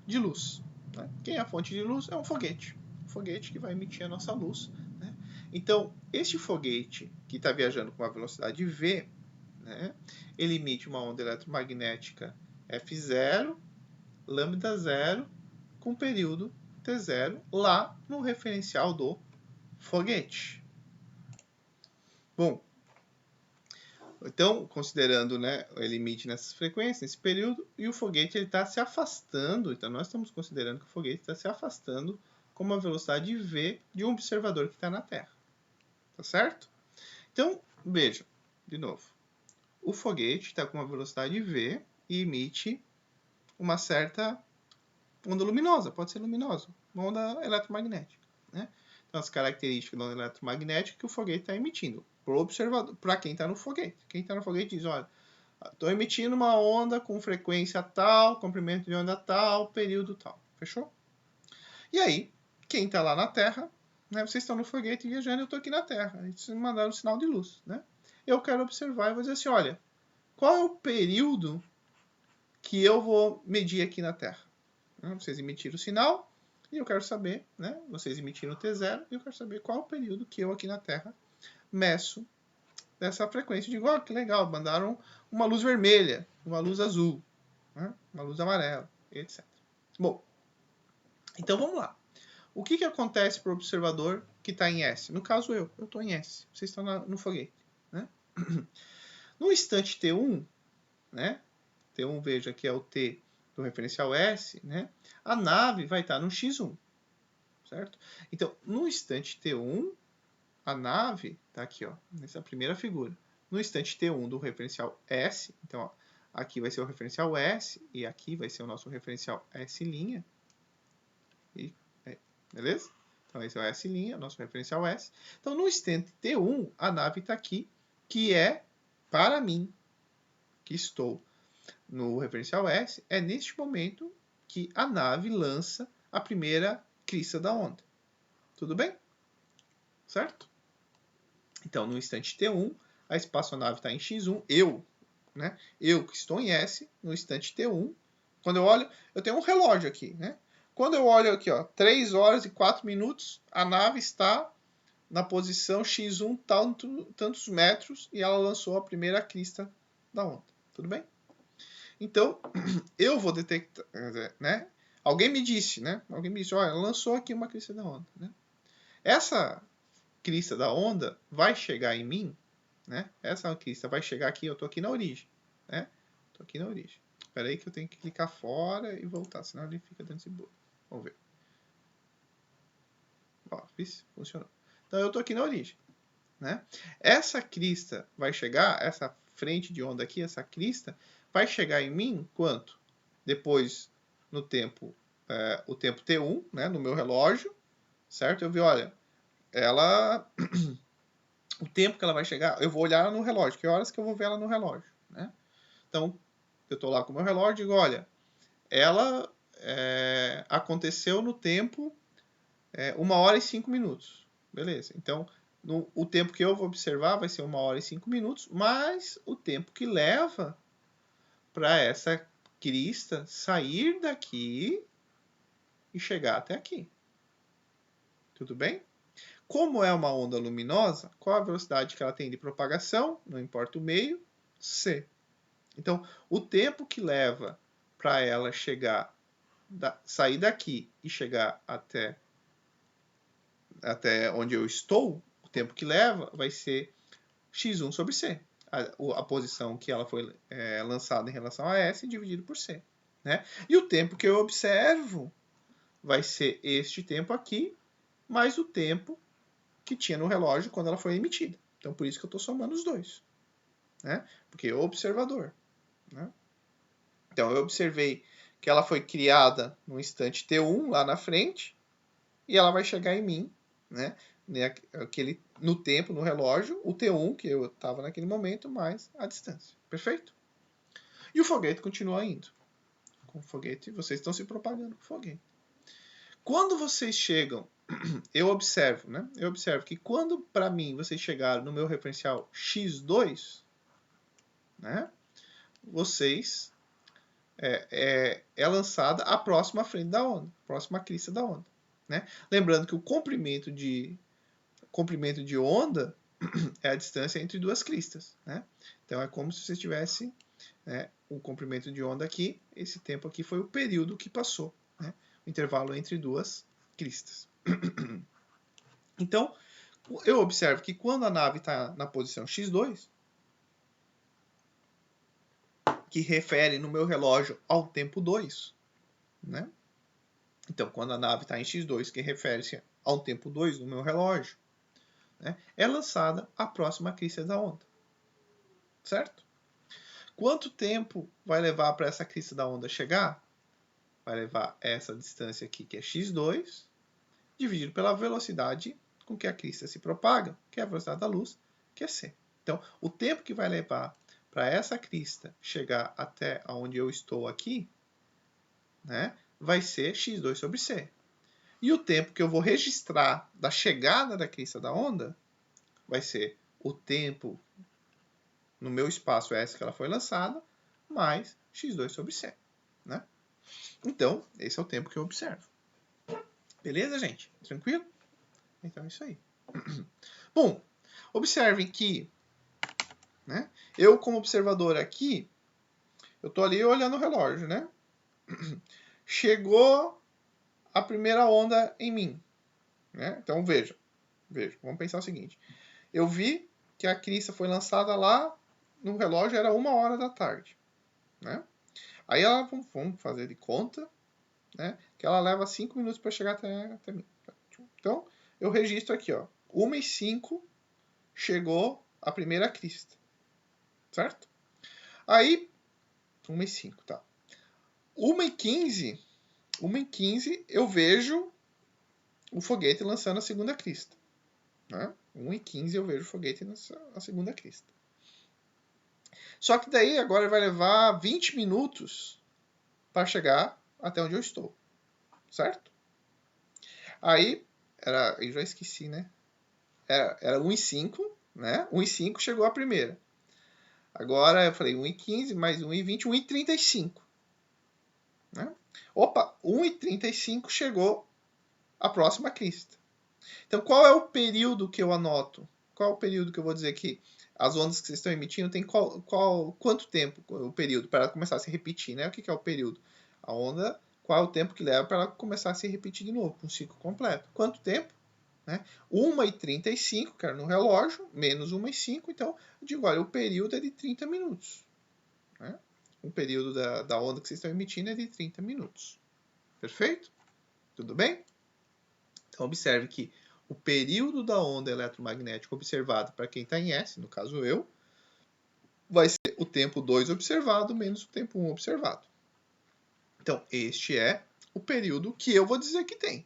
[SPEAKER 1] de luz. Né? Quem é a fonte de luz? É um foguete. Um foguete que vai emitir a nossa luz. Né? Então, este foguete que está viajando com uma velocidade v, né, ele emite uma onda eletromagnética F0, lambda 0, com período T0, lá no referencial do foguete. Bom, então, considerando, né, o limite nessas frequências, nesse período, e o foguete está se afastando, então nós estamos considerando que o foguete está se afastando com uma velocidade v de um observador que está na Terra. Tá certo? Então, veja, de novo, o foguete está com uma velocidade v e emite uma certa onda luminosa, pode ser luminosa, uma onda eletromagnética. Né? Então, as características da onda eletromagnética que o foguete está emitindo. Para o observador, para quem está no foguete. Quem está no foguete diz, olha, estou emitindo uma onda com frequência tal, comprimento de onda tal, período tal. Fechou? E aí, quem está lá na Terra, né, vocês estão no foguete viajando, eu estou aqui na Terra. Eles me mandaram um sinal de luz. Né? Eu quero observar e vou dizer assim, olha, qual é o período que eu vou medir aqui na Terra? Vocês emitiram o sinal e eu quero saber, né? Vocês emitiram o T0 e eu quero saber qual é o período que eu aqui na Terra meço dessa frequência. Eu digo, oh, que legal, mandaram uma luz vermelha, uma luz azul, né? Uma luz amarela, etc. Bom, então vamos lá. O que acontece para o observador que está em S? No caso eu estou em S, vocês estão no foguete. Né? No instante T1, né? T1, veja que é o T do referencial S, né? A nave vai estar no X1, certo? Então, no instante T1, a nave está aqui, ó, nessa primeira figura. No instante T1 do referencial S, então, ó, aqui vai ser o referencial S e aqui vai ser o nosso referencial S'. Beleza? Então, esse é o S', nosso referencial S. Então, no instante T1, a nave está aqui, que é para mim, que estou no referencial S, é neste momento que a nave lança a primeira crista da onda. Tudo bem? Certo? Então, no instante T1, a espaçonave está em X1, eu que estou em S, no instante T1, quando eu olho, eu tenho um relógio aqui, né? Quando eu olho aqui, ó, 3 horas e 4 minutos, a nave está na posição X1 tantos metros e ela lançou a primeira crista da onda. Tudo bem? Então, eu vou detectar, né? Alguém me disse, né? Alguém me disse, olha, lançou aqui uma crista da onda, né? Essa crista da onda vai chegar em mim, né? Essa crista vai chegar aqui, eu tô aqui na origem, né? Tô aqui na origem. Espera aí que eu tenho que clicar fora e voltar, senão ele fica dentro desse bolo. Vamos ver. Ó, fiz, funcionou. Então eu tô aqui na origem, né? Essa crista vai chegar, essa frente de onda aqui, essa crista, vai chegar em mim quanto? Depois, no tempo, o tempo T1, né, no meu relógio, certo? Eu vi, olha, ela, o tempo que ela vai chegar, eu vou olhar no relógio, que horas que eu vou ver ela no relógio, né? Então, eu estou lá com o meu relógio e digo, olha, ela aconteceu no tempo 1 hora e 5 minutos. Beleza, então o tempo que eu vou observar vai ser 1 hora e 5 minutos, mais o tempo que leva para essa crista sair daqui e chegar até aqui. Tudo bem? Como é uma onda luminosa, qual a velocidade que ela tem de propagação? Não importa o meio, c. Então, o tempo que leva para ela chegar, sair daqui e chegar até onde eu estou, o tempo que leva vai ser x1 sobre c. A posição que ela foi lançada em relação a S dividido por c. Né? E o tempo que eu observo vai ser este tempo aqui, mais o tempo que tinha no relógio quando ela foi emitida. Então, por isso que eu estou somando os dois. Né? Porque é o observador. Né? Então, eu observei que ela foi criada no instante T1, lá na frente, e ela vai chegar em mim, né? No tempo, no relógio, o T1, que eu estava naquele momento, mais a distância. Perfeito? E o foguete continua indo. Com o foguete, vocês estão se propagando com o foguete. Quando vocês chegam eu observo, né? Eu observo que quando, para mim, vocês chegaram no meu referencial x2, né? Vocês é lançada a próxima frente da onda, a próxima crista da onda, né? Lembrando que o comprimento de onda é a distância entre duas cristas, né? Então é como se você tivesse o comprimento de onda aqui, esse tempo aqui foi o período que passou, né? O intervalo entre duas cristas. Então, eu observo que quando a nave está na posição x2, que refere no meu relógio ao tempo 2, né? Então, quando a nave está em x2, que refere-se ao tempo 2 no meu relógio, né? É lançada a próxima crista da onda, certo? Quanto tempo vai levar para essa crista da onda chegar? Vai levar essa distância aqui, que é x2, dividido pela velocidade com que a crista se propaga, que é a velocidade da luz, que é c. Então, o tempo que vai levar para essa crista chegar até onde eu estou aqui, né, vai ser x2 sobre c. E o tempo que eu vou registrar da chegada da crista da onda vai ser o tempo no meu espaço S que ela foi lançada, mais x2 sobre c. Né? Então, esse é o tempo que eu observo. Beleza, gente? Tranquilo? Então é isso aí. Bom, observem que, né, eu como observador aqui, eu estou ali olhando o relógio, né? Chegou a primeira onda em mim. Né? Então veja, vamos pensar o seguinte. Eu vi que a crista foi lançada lá no relógio, era 1h da tarde. Né? Aí ela, vamos fazer de conta, né, que ela leva 5 minutos para chegar até mim. Então, eu registro aqui, ó, 1h05 chegou a primeira crista, certo? Aí, 1h05, tá. 1h15 eu vejo o foguete lançando a segunda crista. Né? 1h15 eu vejo o foguete lançando a segunda crista. Só que daí agora vai levar 20 minutos para chegar até onde eu estou, certo? Aí, eu já esqueci, né? Era 1h05, né? 1h05 chegou a primeira. Agora eu falei 1h15 mais 1h20, 1h35. Né? Opa, 1h35 chegou a próxima crista. Então, qual é o período que eu anoto? Qual é o período que eu vou dizer que as ondas que vocês estão emitindo tem quanto tempo o período para ela começar a se repetir, né? O que é o período? A onda, qual é o tempo que leva para ela começar a se repetir de novo, um ciclo completo? Quanto tempo? Né? 1h35, que era no relógio, menos 1h05, então eu digo, olha, o período é de 30 minutos. Né? O período da onda que vocês estão emitindo é de 30 minutos. Perfeito? Tudo bem? Então observe que o período da onda eletromagnética observado para quem está em S, no caso eu, vai ser o tempo 2 observado menos o tempo 1 observado. Então, este é o período que eu vou dizer que tem.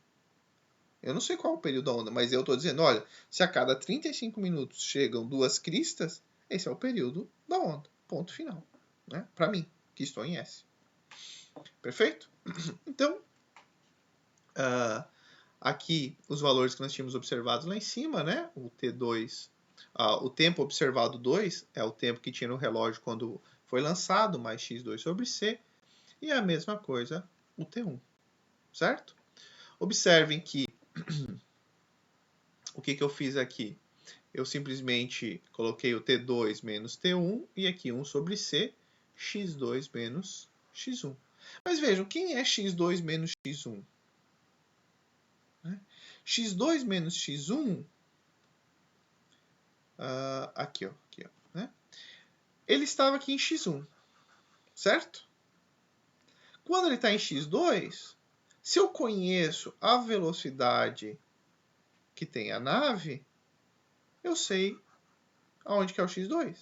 [SPEAKER 1] Eu não sei qual é o período da onda, mas eu estou dizendo, olha, se a cada 35 minutos chegam duas cristas, esse é o período da onda. Ponto final. Né? Para mim, que estou em S. Perfeito? Então, aqui os valores que nós tínhamos observados lá em cima, né? O T2, o tempo observado 2 é o tempo que tinha no relógio quando foi lançado, mais x2 sobre c. E a mesma coisa o T1, certo? Observem que o que eu fiz aqui? Eu simplesmente coloquei o T2 menos T1 e aqui 1 sobre C, x2 menos x1. Mas vejam, quem é x2 menos x1? x2 menos x1, aqui, ó, né? Ele estava aqui em x1, certo? Quando ele está em x2, se eu conheço a velocidade que tem a nave, eu sei aonde que é o x2,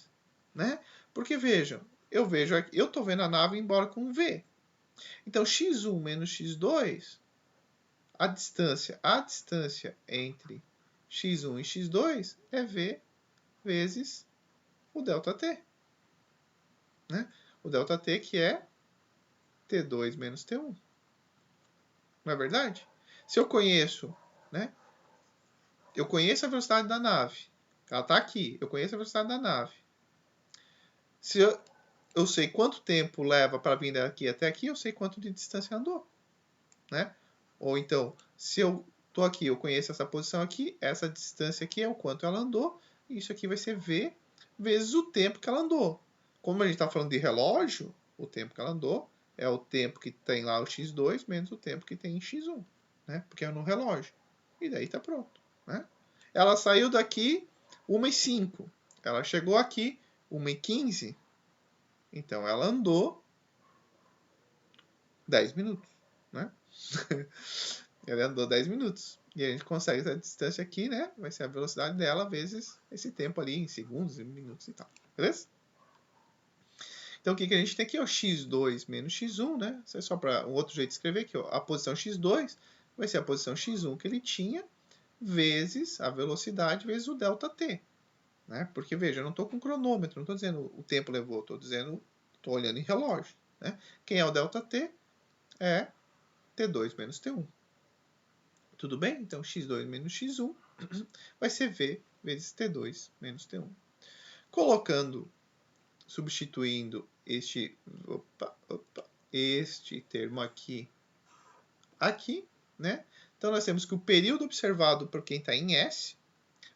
[SPEAKER 1] né? Porque vejam, eu estou vendo a nave embora com v. Então x1 menos x2, a distância entre x1 e x2 é v vezes o ΔT, né? O ΔT que é T2 menos T1. Não é verdade? Se eu conheço, né? Eu conheço a velocidade da nave. Ela está aqui. Eu conheço a velocidade da nave. Se eu sei quanto tempo leva para vir daqui até aqui, eu sei quanto de distância andou, né? Ou então, se eu estou aqui, eu conheço essa posição aqui, essa distância aqui é o quanto ela andou, e isso aqui vai ser V vezes o tempo que ela andou. Como a gente está falando de relógio, o tempo que ela andou é o tempo que tem lá o x2 menos o tempo que tem em x1, né? Porque é no relógio. E daí está pronto, né? Ela saiu daqui 1h05. Ela chegou aqui 1h15. Então ela andou 10 minutos, né? Ela andou 10 minutos. E a gente consegue essa distância aqui, né? Vai ser a velocidade dela vezes esse tempo ali em segundos e minutos e tal. Beleza? Então o que a gente tem aqui? O x2 menos x1, né? Isso é só para um outro jeito de escrever aqui. Ó. A posição x2 vai ser a posição x1 que ele tinha vezes a velocidade vezes o ΔT. Né? Porque, veja, eu não estou com cronômetro, não estou dizendo o tempo levou, estou olhando em relógio. Né? Quem é o ΔT? É T2 menos T1. Tudo bem? Então, x2 menos x1 vai ser V vezes T2 menos T1. Colocando, substituindo este termo aqui, né? Então, nós temos que o período observado por quem está em S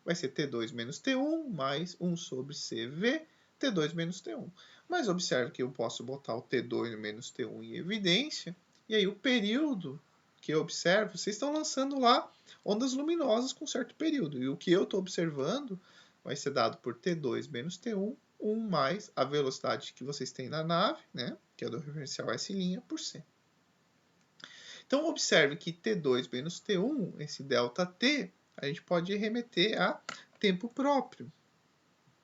[SPEAKER 1] vai ser T2 menos T1 mais 1 sobre CV, T2 menos T1. Mas observe que eu posso botar o T2 menos T1 em evidência, e aí o período que eu observo, vocês estão lançando lá ondas luminosas com certo período, e o que eu estou observando vai ser dado por T2 menos T1, 1 mais a velocidade que vocês têm na nave, né, que é do referencial S' por C. Então, observe que T2 menos T1, esse ΔT, a gente pode remeter a tempo próprio.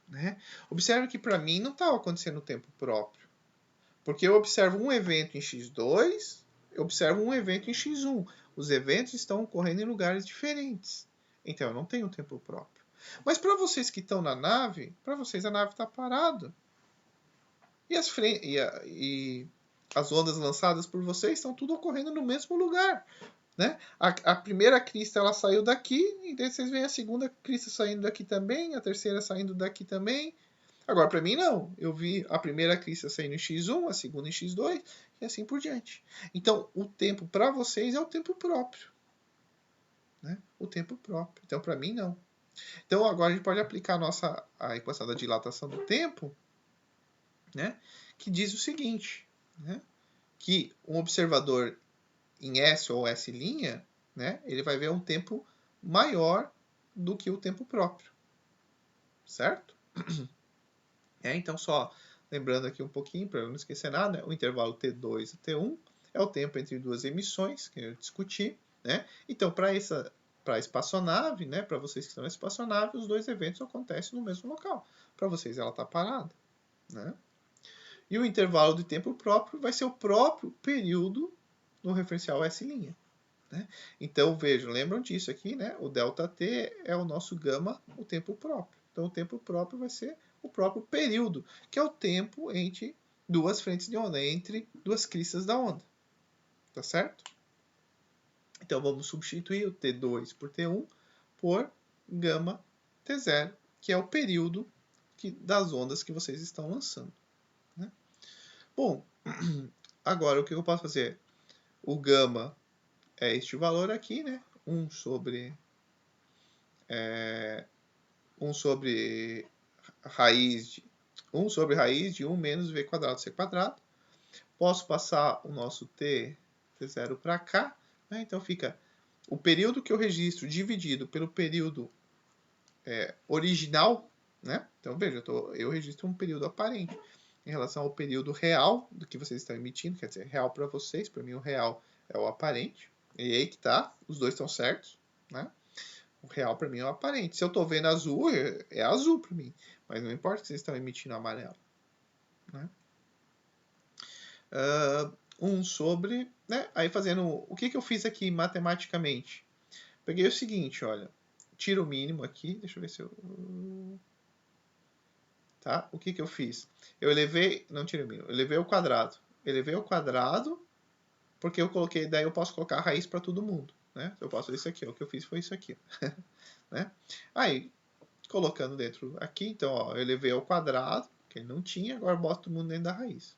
[SPEAKER 1] Né? Observe que para mim não estava acontecendo tempo próprio. Porque eu observo um evento em x2, eu observo um evento em x1. Os eventos estão ocorrendo em lugares diferentes. Então eu não tenho tempo próprio. Mas para vocês que estão na nave, para vocês a nave está parada. E as ondas lançadas por vocês estão tudo ocorrendo no mesmo lugar. Né? A primeira crista ela saiu daqui, e daí vocês veem a segunda crista saindo daqui também, a terceira saindo daqui também. Agora, para mim, não. Eu vi a primeira crista saindo em x1, a segunda em x2, e assim por diante. Então, o tempo para vocês é o tempo próprio. Né? O tempo próprio. Então, para mim, não. Então, agora a gente pode aplicar a equação da dilatação do tempo, né? Que diz o seguinte, né? Que um observador em S ou S', né, ele vai ver um tempo maior do que o tempo próprio. Certo? Então, só lembrando aqui um pouquinho, para eu não esquecer nada, né, o intervalo T2 e T1 é o tempo entre duas emissões, que eu discuti. Né? Então, para a espaçonave, né, para vocês que estão na espaçonave, os dois eventos acontecem no mesmo local. Para vocês, ela está parada. Né? E o intervalo de tempo próprio vai ser o próprio período no referencial S'. Né? Então, vejam, lembram disso aqui, né? O ΔT é o nosso gama, o tempo próprio. Então, o tempo próprio vai ser o próprio período, que é o tempo entre duas frentes de onda, entre duas cristas da onda. Tá certo? Então, vamos substituir o T2 por T1 por gama T0, que é o período das ondas que vocês estão lançando. Né? Bom, agora o que eu posso fazer? O gama é este valor aqui, né? 1 sobre raiz de 1 menos v quadrado c quadrado. Posso passar o nosso t0 para cá, né? Então fica o período que eu registro dividido pelo período original, né? Então veja, eu registro um período aparente em relação ao período real do que vocês estão emitindo, quer dizer, real para vocês, para mim o real é o aparente. E aí que tá, os dois estão certos, né? O real para mim é o aparente. Se eu estou vendo azul, é azul para mim. Mas não importa que vocês estão emitindo amarelo. Né? 1 sobre... Né? Aí fazendo... O que eu fiz aqui matematicamente? Peguei o seguinte, olha. Tiro o mínimo aqui. Deixa eu ver se eu... Tá? O que eu fiz? Eu elevei... Não tiro o mínimo. Eu elevei o quadrado. Elevei o quadrado porque eu coloquei... Daí eu posso colocar a raiz para todo mundo. né? Eu posso fazer isso aqui, ó. O que eu fiz foi isso aqui, né? Aí, colocando dentro aqui, então, ó, eu elevei ao quadrado, que ele não tinha, agora boto todo mundo dentro da raiz.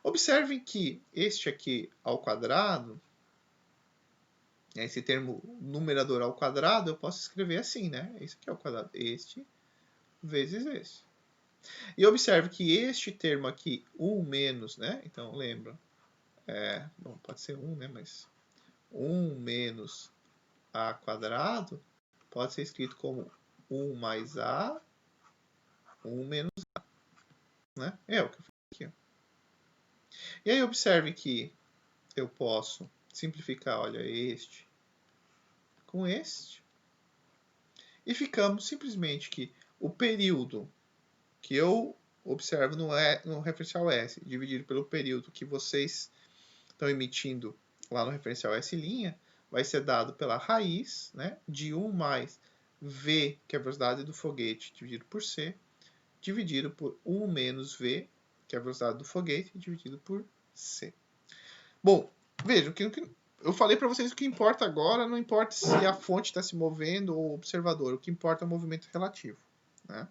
[SPEAKER 1] Observem que este aqui ao quadrado, esse termo numerador ao quadrado, eu posso escrever assim, né? Esse aqui é o quadrado, este vezes este. E observe que este termo aqui, 1 menos, né? Então, lembra, bom, pode ser 1, né? Mas 1 menos a quadrado pode ser escrito como 1 mais a, 1 menos a, né? É o que eu fiz aqui. Ó. E aí, observe que eu posso simplificar, olha, este com este. E ficamos simplesmente que o período que eu observo no referencial S, dividido pelo período que vocês estão emitindo lá no referencial S', vai ser dado pela raiz, né, de 1 mais V, que é a velocidade do foguete, dividido por C, dividido por 1 menos V, que é a velocidade do foguete, dividido por C. Bom, vejam que eu falei para vocês que o que importa agora não importa se a fonte está se movendo ou o observador, o que importa é o movimento relativo. Né?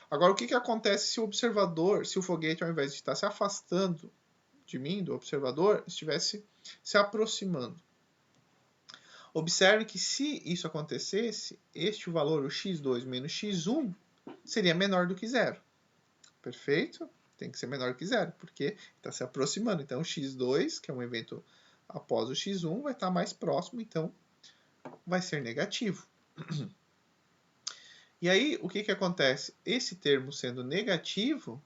[SPEAKER 1] Agora, o que acontece se o observador, se o foguete, ao invés de estar se afastando de mim, do observador, estivesse se aproximando? Observe que se isso acontecesse, este valor, o x2 menos x1, seria menor do que zero. Perfeito? Tem que ser menor que zero, porque está se aproximando. Então, o x2, que é um evento após o x1, vai estar mais próximo, então vai ser negativo. E aí, o que acontece? Esse termo sendo negativo,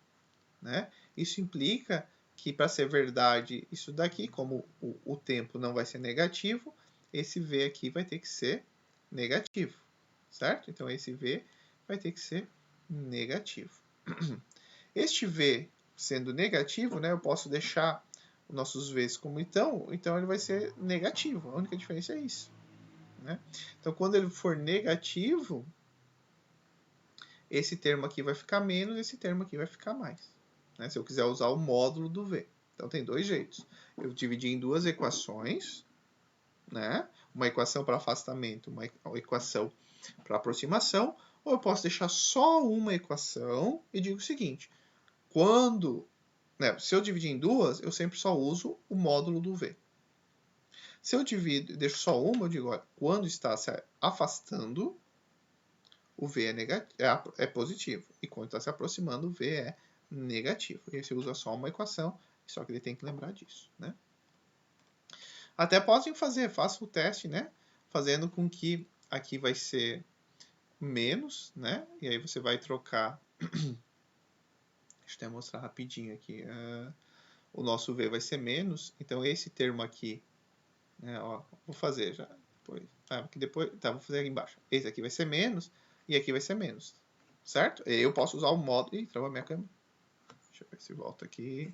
[SPEAKER 1] né, isso implica que, para ser verdade isso daqui, como o tempo não vai ser negativo, esse V aqui vai ter que ser negativo, certo? Então, esse V vai ter que ser negativo. Este V sendo negativo, né, eu posso deixar os nossos V's como então ele vai ser negativo. A única diferença é isso. Né? Então, quando ele for negativo, esse termo aqui vai ficar menos, esse termo aqui vai ficar mais. Né? Se eu quiser usar o módulo do V. Então, tem dois jeitos. Eu dividi em duas equações, né? Uma equação para afastamento, uma equação para aproximação, ou eu posso deixar só uma equação e digo o seguinte: quando, né, se eu dividir em duas, eu sempre só uso o módulo do V. Se eu divido e deixo só uma, eu digo, olha, quando está se afastando, o V é positivo. E quando está se aproximando, o V é negativo. E aí você usa só uma equação, só que ele tem que lembrar disso. Né? Até podem fazer, faça o teste, né? Fazendo com que aqui vai ser menos, né? E aí você vai trocar. Deixa eu até mostrar rapidinho aqui. O nosso V vai ser menos, então esse termo aqui, né, ó, vou fazer já. Depois, tá, vou fazer aqui embaixo. Esse aqui vai ser menos e aqui vai ser menos, certo? Eu posso usar o módulo. Ih, travou a minha câmera. Deixa eu ver se volta aqui.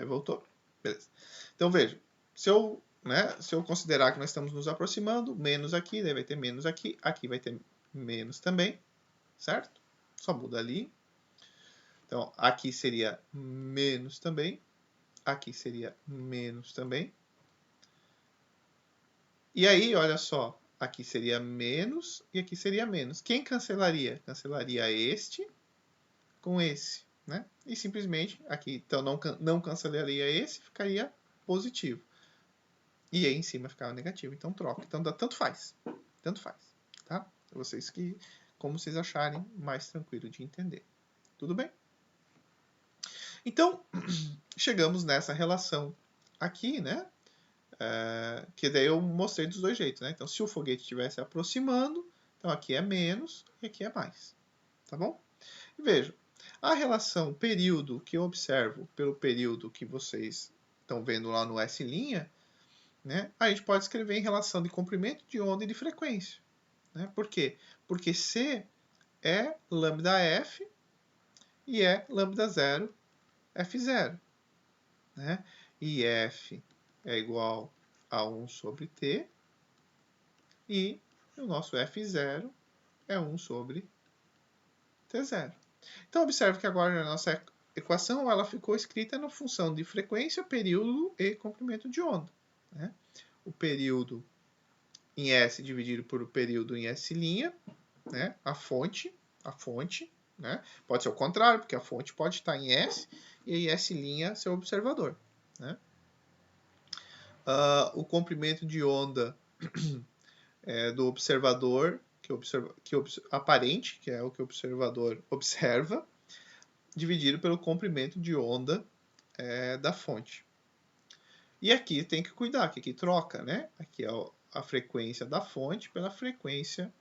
[SPEAKER 1] Voltou. Beleza. Então veja, se eu considerar que nós estamos nos aproximando, menos aqui, daí vai ter menos aqui, aqui vai ter menos também, certo? Só muda ali. Então, aqui seria menos também, aqui seria menos também. E aí, olha só, aqui seria menos e aqui seria menos. Quem cancelaria? Cancelaria este com esse, né? E simplesmente aqui, então não cancelaria esse, ficaria positivo. E aí em cima ficava negativo, então troca. Então tanto faz, tá? Vocês como vocês acharem mais tranquilo de entender. Tudo bem? Então, chegamos nessa relação aqui, né? Que daí eu mostrei dos dois jeitos, né? Então, se o foguete estivesse aproximando, então aqui é menos e aqui é mais. Tá bom? E vejam, a relação período que eu observo pelo período que vocês estão vendo lá no S', né? A gente pode escrever em relação de comprimento de onda e de frequência. Né? Por quê? Porque C é lambda F e é lambda 0 F0. Né? E F é igual a 1 sobre T e o nosso F0 é 1 sobre T0. Então, observe que agora a nossa equação ela ficou escrita na função de frequência, período e comprimento de onda. Né? O período em S dividido por o período em S', né? A fonte, né? Pode ser o contrário, porque a fonte pode estar em S e aí S' ser o observador, né? O comprimento de onda do observador, aparente, que é o que o observador observa, dividido pelo comprimento de onda da fonte. E aqui tem que cuidar, que aqui troca, né? Aqui é a frequência da fonte pela frequência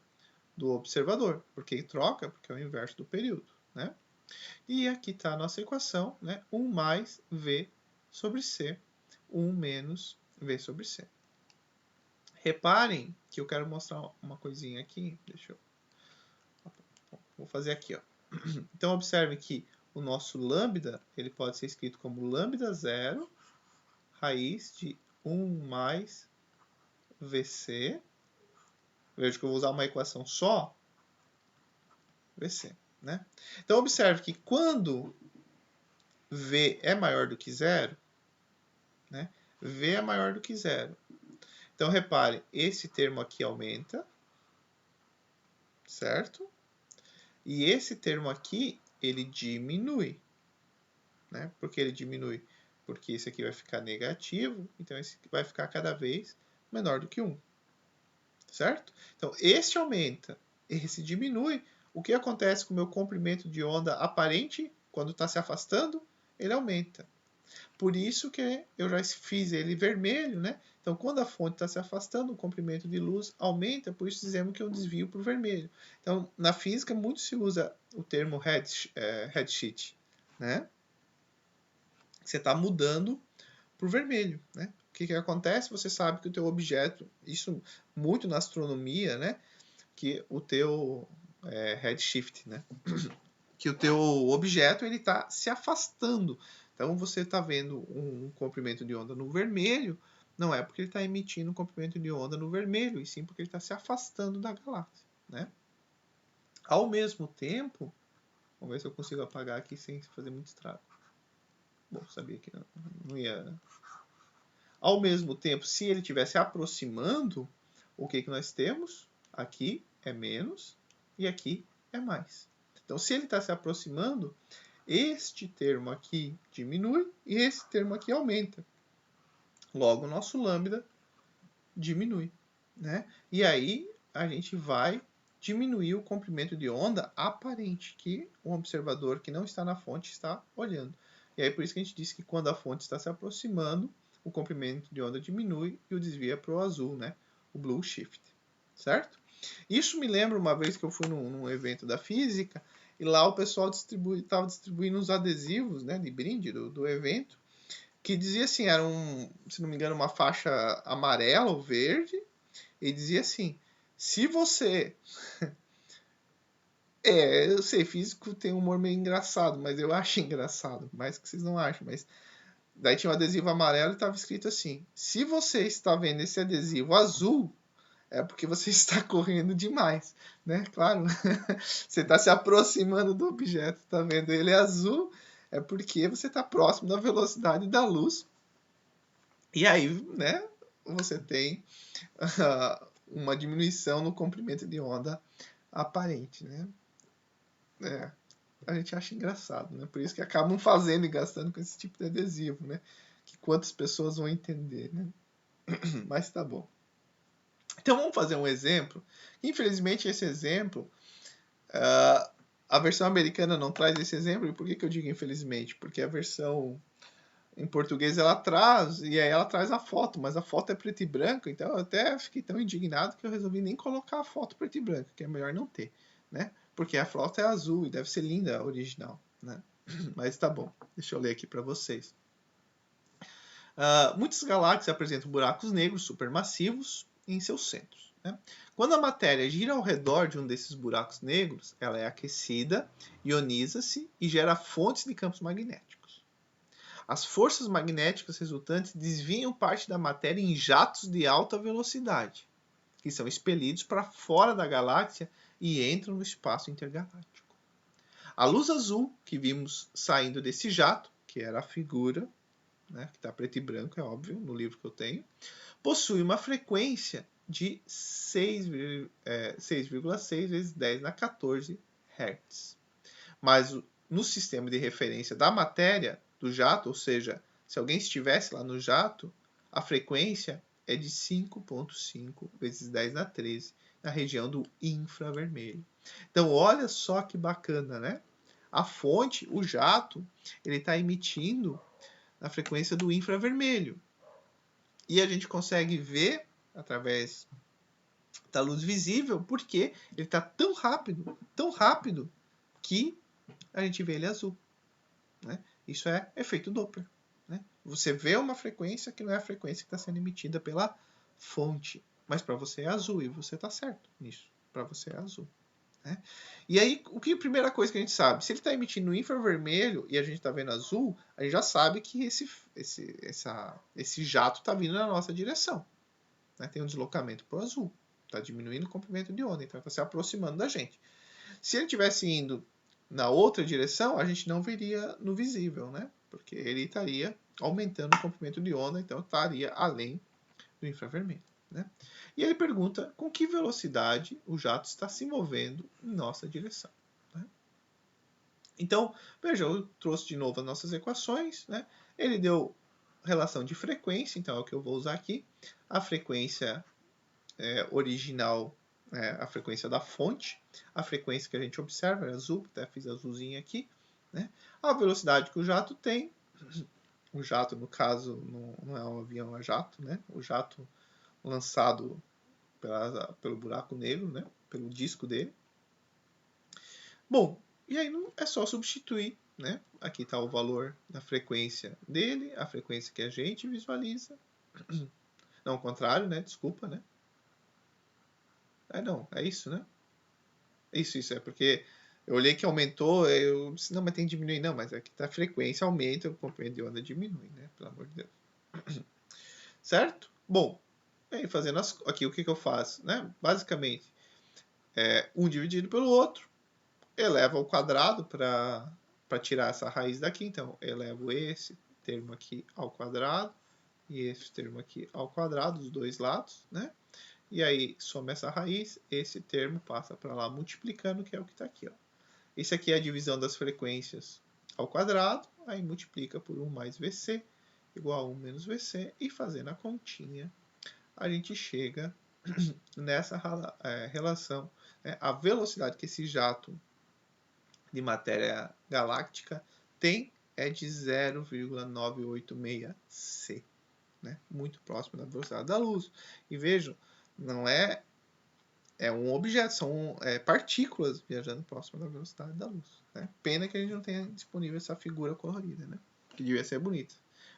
[SPEAKER 1] do observador. Por que troca? Porque é o inverso do período, né? E aqui está a nossa equação, né? 1 mais V sobre C, 1 menos V sobre C. Reparem que eu quero mostrar uma coisinha aqui. Deixa eu... Vou fazer aqui, ó. Então, observe que o nosso lambda, ele pode ser escrito como lambda 0, raiz de 1 mais VC. Veja que eu vou usar uma equação só, VC, né? Então, observe que quando V é maior do que zero, né? V é maior do que zero. Então, repare, esse termo aqui aumenta, certo? E esse termo aqui, ele diminui, né? Por que ele diminui? Porque esse aqui vai ficar negativo, então esse vai ficar cada vez menor do que 1, certo? Então, esse aumenta, esse diminui. O que acontece com o meu comprimento de onda aparente, quando está se afastando? Ele aumenta. Por isso que eu já fiz ele vermelho, né? Então, quando a fonte está se afastando, o comprimento de luz aumenta, por isso dizemos que é um desvio para o vermelho. Então, na física, muito se usa o termo redshift, né? Você está mudando para o vermelho, né? O que acontece? Você sabe que o teu objeto, isso muito na astronomia, né? Que o teu redshift, né? Que o teu objeto ele está se afastando. Então você está vendo um comprimento de onda no vermelho, não é porque ele está emitindo um comprimento de onda no vermelho, e sim porque ele está se afastando da galáxia, né? Ao mesmo tempo, vamos ver se eu consigo apagar aqui sem fazer muito estrago. Bom, sabia que não ia. Ao mesmo tempo, se ele estiver se aproximando, o que nós temos? Aqui é menos e aqui é mais. Então, se ele está se aproximando, este termo aqui diminui e esse termo aqui aumenta. Logo, o nosso lambda diminui, né? E aí, a gente vai diminuir o comprimento de onda aparente que o observador que não está na fonte está olhando. E aí, por isso que a gente disse que quando a fonte está se aproximando, o comprimento de onda diminui e o desvio é para o azul, né? O blue shift, certo? Isso me lembra uma vez que eu fui num evento da física e lá o pessoal estava distribuindo os adesivos, né, de brinde do evento, que dizia assim, era se não me engano, uma faixa amarela ou verde, e dizia assim, se você... eu sei, físico tem um humor meio engraçado, mas eu acho engraçado, mais que vocês não acham, mas... Daí tinha um adesivo amarelo e estava escrito assim, se você está vendo esse adesivo azul, é porque você está correndo demais, né? Claro, você está se aproximando do objeto, está vendo ele azul, é porque você está próximo da velocidade da luz. E aí, né, você tem uma diminuição no comprimento de onda aparente, né? A gente acha engraçado, né? Por isso que acabam fazendo e gastando com esse tipo de adesivo, né? Que quantas pessoas vão entender, né? Mas tá bom. Então vamos fazer um exemplo. Infelizmente esse exemplo, a versão americana não traz esse exemplo. E por que eu digo infelizmente? Porque a versão em português ela traz, e aí ela traz a foto, mas a foto é preto e branco, então eu até fiquei tão indignado que eu resolvi nem colocar a foto preto e branco, que é melhor não ter, né? Porque a foto é azul e deve ser linda a original, né? Mas tá bom, deixa eu ler aqui para vocês. Muitas galáxias apresentam buracos negros supermassivos em seus centros, né? Quando a matéria gira ao redor de um desses buracos negros, ela é aquecida, ioniza-se e gera fontes de campos magnéticos. As forças magnéticas resultantes desviam parte da matéria em jatos de alta velocidade, que são expelidos para fora da galáxia e entram no espaço intergaláctico. A luz azul que vimos saindo desse jato, que era a figura, né, que está preto e branco, é óbvio, no livro que eu tenho, possui uma frequência de 6,6 vezes 10 na 14 Hz. Mas no sistema de referência da matéria, do jato, ou seja, se alguém estivesse lá no jato, a frequência é de 5,5 vezes 10 na 13, na região do infravermelho. Então, olha só que bacana, né? A fonte, o jato, ele está emitindo na frequência do infravermelho. E a gente consegue ver através da luz visível porque ele está tão rápido, que a gente vê ele azul. Né? Isso é efeito Doppler. Né? Você vê uma frequência que não é a frequência que está sendo emitida pela fonte. Mas para você é azul, e você está certo nisso. Para você é azul. Né? E aí, a primeira coisa que a gente sabe? Se ele está emitindo no infravermelho e a gente está vendo azul, a gente já sabe que esse jato está vindo na nossa direção. Né? Tem um deslocamento para o azul. Está diminuindo o comprimento de onda, então está se aproximando da gente. Se ele estivesse indo na outra direção, a gente não veria no visível, né? Porque ele estaria aumentando o comprimento de onda, então estaria além do infravermelho. Né? E ele pergunta com que velocidade o jato está se movendo em nossa direção. Né? Então, veja, eu trouxe de novo as nossas equações. Né? Ele deu relação de frequência, então é o que eu vou usar aqui. A frequência original, a frequência da fonte, a frequência que a gente observa é azul, até fiz azulzinho aqui. Né? A velocidade que o jato tem, o jato no caso não é um avião a jato, né? O jato lançado pelo buraco negro, né? Pelo disco dele. Bom, e aí é só substituir, né? Aqui está o valor da frequência dele, a frequência que a gente visualiza. Não, ao contrário, né? Desculpa, né? Não, é isso, né? Isso, é porque eu olhei que aumentou, eu disse, não, mas tem que diminuir. Não, mas aqui tá a frequência aumenta, o comprimento de onda diminui, né? Pelo amor de Deus. Certo? Bom, aí fazendo aqui o que eu faço, né? Basicamente, um dividido pelo outro, eleva ao quadrado para tirar essa raiz daqui. Então, elevo esse termo aqui ao quadrado e esse termo aqui ao quadrado, dos dois lados, né? E aí, soma essa raiz, esse termo passa para lá multiplicando, que é o que está aqui. Ó. Esse aqui é a divisão das frequências ao quadrado, aí multiplica por 1 mais VC, igual a 1 menos VC, e fazendo a continha, a gente chega nessa relação. Né? A velocidade que esse jato de matéria galáctica tem é de 0,986 C. Né? Muito próximo da velocidade da luz. E vejam, não é um objeto, são partículas viajando próximo da velocidade da luz. Né? Pena que a gente não tenha disponível essa figura colorida, né? Que devia ser bonita.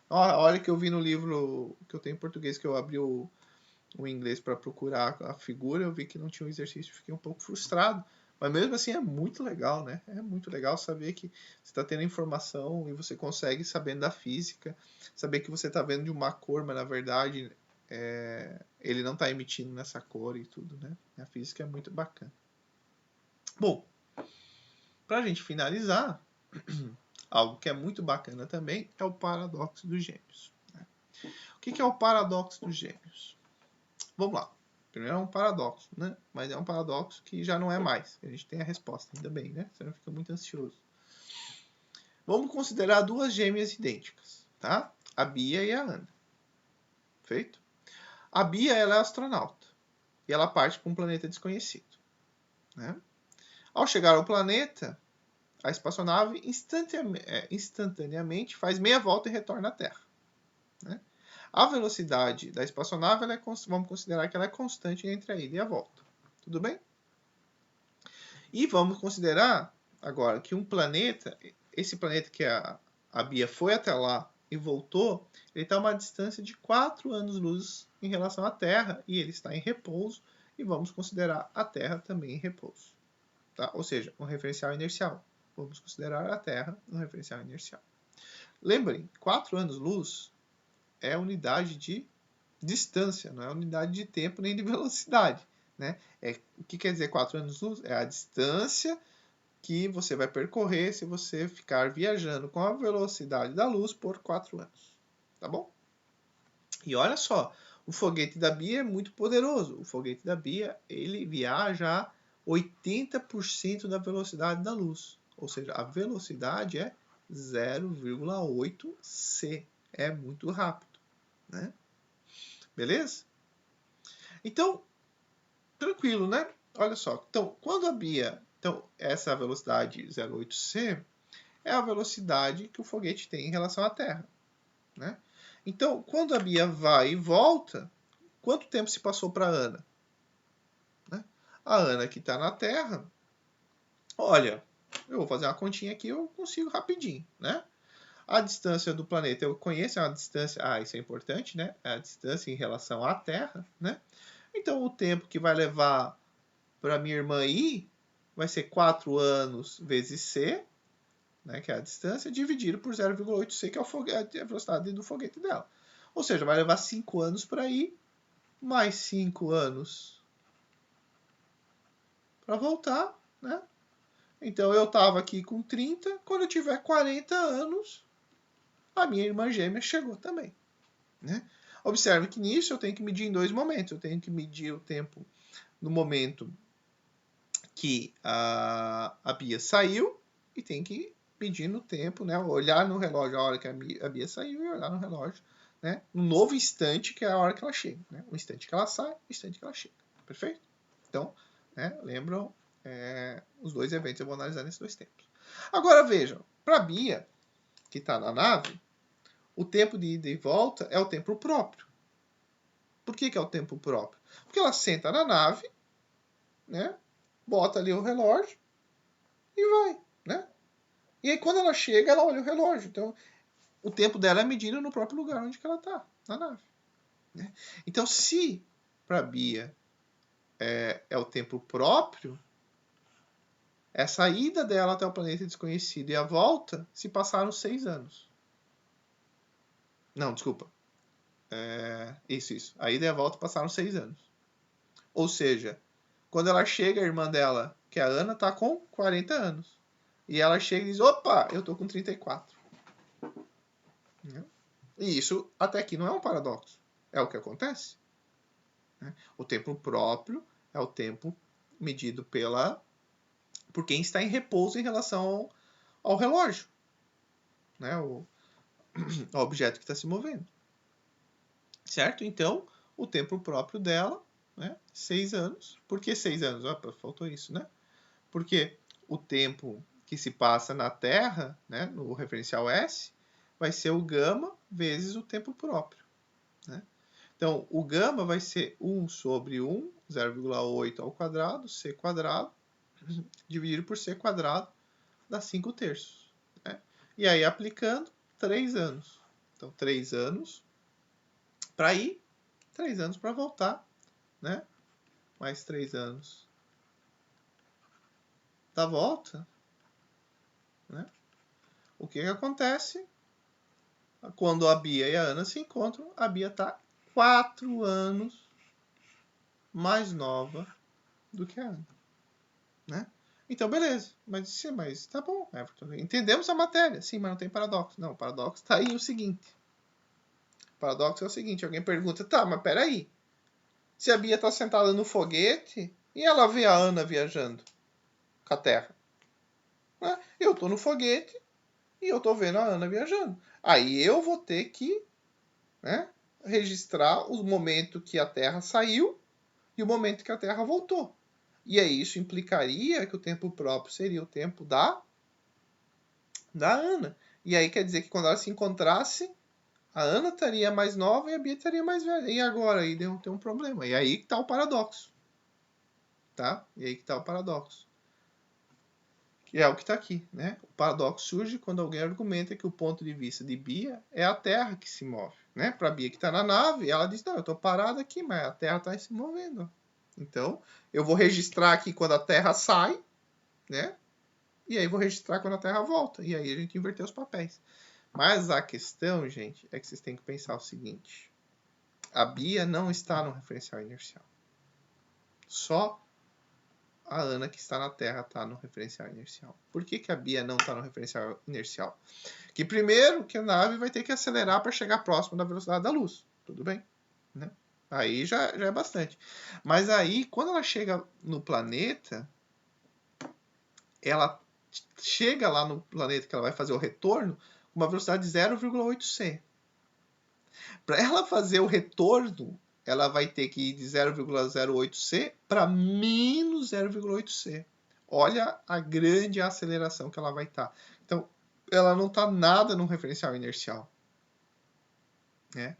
[SPEAKER 1] Olha que eu vi no livro que eu tenho em português, que eu abri o inglês para procurar a figura, eu vi que não tinha um exercício, fiquei um pouco frustrado. Mas mesmo assim é muito legal, né? É muito legal saber que você está tendo informação e você consegue, sabendo da física, saber que você está vendo de uma cor, mas na verdade ele não está emitindo nessa cor e tudo, né? A física é muito bacana. Bom, para a gente finalizar, algo que é muito bacana também é o paradoxo dos gêmeos. Né? O que é o paradoxo dos gêmeos? Vamos lá. Primeiro é um paradoxo, né? Mas é um paradoxo que já não é mais. A gente tem a resposta, ainda bem, né? Você não fica muito ansioso. Vamos considerar duas gêmeas idênticas, tá? A Bia e a Ana. Feito? A Bia, ela é astronauta. E ela parte para um planeta desconhecido. Né? Ao chegar ao planeta, a espaçonave instantaneamente faz meia volta e retorna à Terra. Né? A velocidade da espaçonave, vamos considerar que ela é constante entre a ida e a volta. Tudo bem? E vamos considerar agora que um planeta, esse planeta que a Bia foi até lá e voltou, ele está a uma distância de 4 anos-luz em relação à Terra e ele está em repouso e vamos considerar a Terra também em repouso. Tá? Ou seja, um referencial inercial. Vamos considerar a Terra um referencial inercial. Lembrem, 4 anos-luz é unidade de distância, não é unidade de tempo nem de velocidade. Né? O que quer dizer 4 anos-luz? É a distância que você vai percorrer se você ficar viajando com a velocidade da luz por 4 anos. Tá bom? E olha só, O foguete da Bia é muito poderoso. O foguete da Bia, ele viaja a 80% da velocidade da luz. Ou seja, a velocidade é 0,8 c. É muito rápido, né? Beleza? Então, tranquilo, né? Olha só. Então, quando a Bia... Então, essa velocidade 0,8 c é a velocidade que o foguete tem em relação à Terra, né? Então, quando a Bia vai e volta, quanto tempo se passou para a Ana? Né? A Ana que está na Terra, olha, eu vou fazer uma continha aqui, eu consigo rapidinho, né? A distância do planeta eu conheço, é uma distância, isso é importante, né? É a distância em relação à Terra, né? Então, o tempo que vai levar para minha irmã ir vai ser 4 anos vezes c, né, que é a distância, dividido por 0,8 c, que é a velocidade do foguete dela. Ou seja, vai levar 5 anos para ir, mais 5 anos para voltar, né? Então eu estava aqui com 30, quando eu tiver 40 anos, a minha irmã gêmea chegou também, né? Observe que nisso eu tenho que medir em 2 momentos. Eu tenho que medir o tempo no momento que a Bia saiu e tem que medir no tempo, né? Olhar no relógio a hora que a Bia saiu e olhar no relógio, né? No novo instante, que é a hora que ela chega, né? O instante que ela sai, o instante que ela chega. Perfeito? Então, né? Lembram os 2 eventos, eu vou analisar nesses 2 tempos. Agora vejam, para a Bia, que está na nave, o tempo de ida e volta é o tempo próprio. Por que é o tempo próprio? Porque ela senta na nave, né? Bota ali o relógio e vai, né? E aí quando ela chega, ela olha o relógio. Então, o tempo dela é medido no próprio lugar onde que ela está, na nave. Né? Então, se para a Bia é o tempo próprio, a saída dela até o planeta desconhecido e a volta se passaram 6 anos. Não, desculpa. Isso. A ida e a volta passaram 6 anos. Ou seja, quando ela chega, a irmã dela, que é a Ana, está com 40 anos. E ela chega e diz, opa, eu estou com 34. E isso até aqui não é um paradoxo. É o que acontece. O tempo próprio é o tempo medido por quem está em repouso em relação ao relógio. Né? Ao objeto que está se movendo. Certo? Então, o tempo próprio dela, né? 6 anos. Por que 6 anos? Opa, faltou isso, né? Porque o tempo que se passa na Terra, né, no referencial S, vai ser o gama vezes o tempo próprio. Né? Então, o gama vai ser 1 sobre 1, 0,8 ao quadrado, c quadrado, dividido por c quadrado, dá 5 terços. Né? E aí, aplicando, 3 anos. Então, 3 anos para ir, 3 anos para voltar, né? Mais 3 anos da volta. Né? O que acontece? Quando a Bia e a Ana se encontram, a Bia está 4 anos mais nova do que a Ana. Né? Então, beleza. Mas tá bom, Everton. Entendemos a matéria. Sim, mas não tem paradoxo. Não, o paradoxo está aí o seguinte. O paradoxo é o seguinte. Alguém pergunta, tá, mas peraí. Se a Bia está sentada no foguete e ela vê a Ana viajando com a Terra. Né? Eu estou no foguete e eu estou vendo a Ana viajando. Aí eu vou ter que, né, registrar o momento que a Terra saiu e o momento que a Terra voltou. E aí isso implicaria que o tempo próprio seria o tempo da Ana. E aí quer dizer que quando ela se encontrasse, a Ana estaria mais nova e a Bia estaria mais velha. E agora aí tem um problema. E aí que está o paradoxo. Tá? E aí que está o paradoxo. Que é o que está aqui. Né? O paradoxo surge quando alguém argumenta que o ponto de vista de Bia é a Terra que se move. Né? Para a Bia que está na nave, ela diz, não, eu estou parada aqui, mas a Terra está se movendo. Então, eu vou registrar aqui quando a Terra sai, né? E aí vou registrar quando a Terra volta. E aí a gente inverteu os papéis. Mas a questão, gente, é que vocês têm que pensar o seguinte. A Bia não está no referencial inercial. Só a Ana que está na Terra está no referencial inercial. Por que a Bia não está no referencial inercial? Que primeiro, que a nave vai ter que acelerar para chegar próximo da velocidade da luz. Tudo bem? Né? Aí já é bastante. Mas aí, quando ela chega no planeta, ela chega lá no planeta que ela vai fazer o retorno com uma velocidade de 0,8 c. Para ela fazer o retorno, ela vai ter que ir de 0,08 c para menos 0,8 c. Olha a grande aceleração que ela vai estar. Então, ela não está nada no referencial inercial. Né?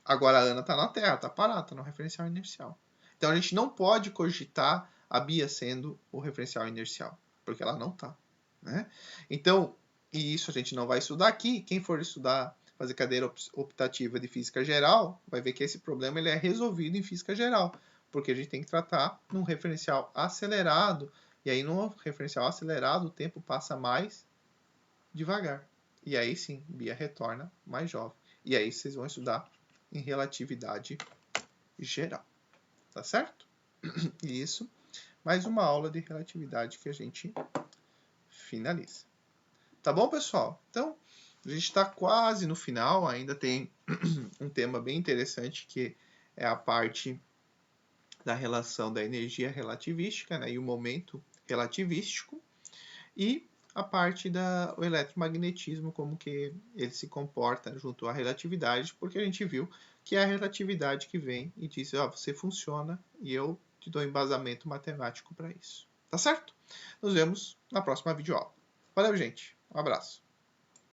[SPEAKER 1] Agora a Ana está na Terra, está parada, está no referencial inercial. Então a gente não pode cogitar a Bia sendo o referencial inercial, porque ela não está. Né? Então, e isso a gente não vai estudar aqui. Quem for estudar, fazer cadeira optativa de física geral, vai ver que esse problema ele é resolvido em física geral, porque a gente tem que tratar num referencial acelerado, e aí no referencial acelerado o tempo passa mais devagar. E aí sim, Bia retorna mais jovem. E aí vocês vão estudar em relatividade geral. Tá certo? Isso. Mais uma aula de relatividade que a gente finaliza. Tá bom, pessoal? Então, a gente está quase no final. Ainda tem um tema bem interessante que é a parte da relação da energia relativística, né, e o momento relativístico. E a parte do eletromagnetismo, como que ele se comporta junto à relatividade, porque a gente viu que é a relatividade que vem e diz, ó, você funciona e eu te dou embasamento matemático para isso. Tá certo? Nos vemos na próxima videoaula. Valeu, gente. Um abraço.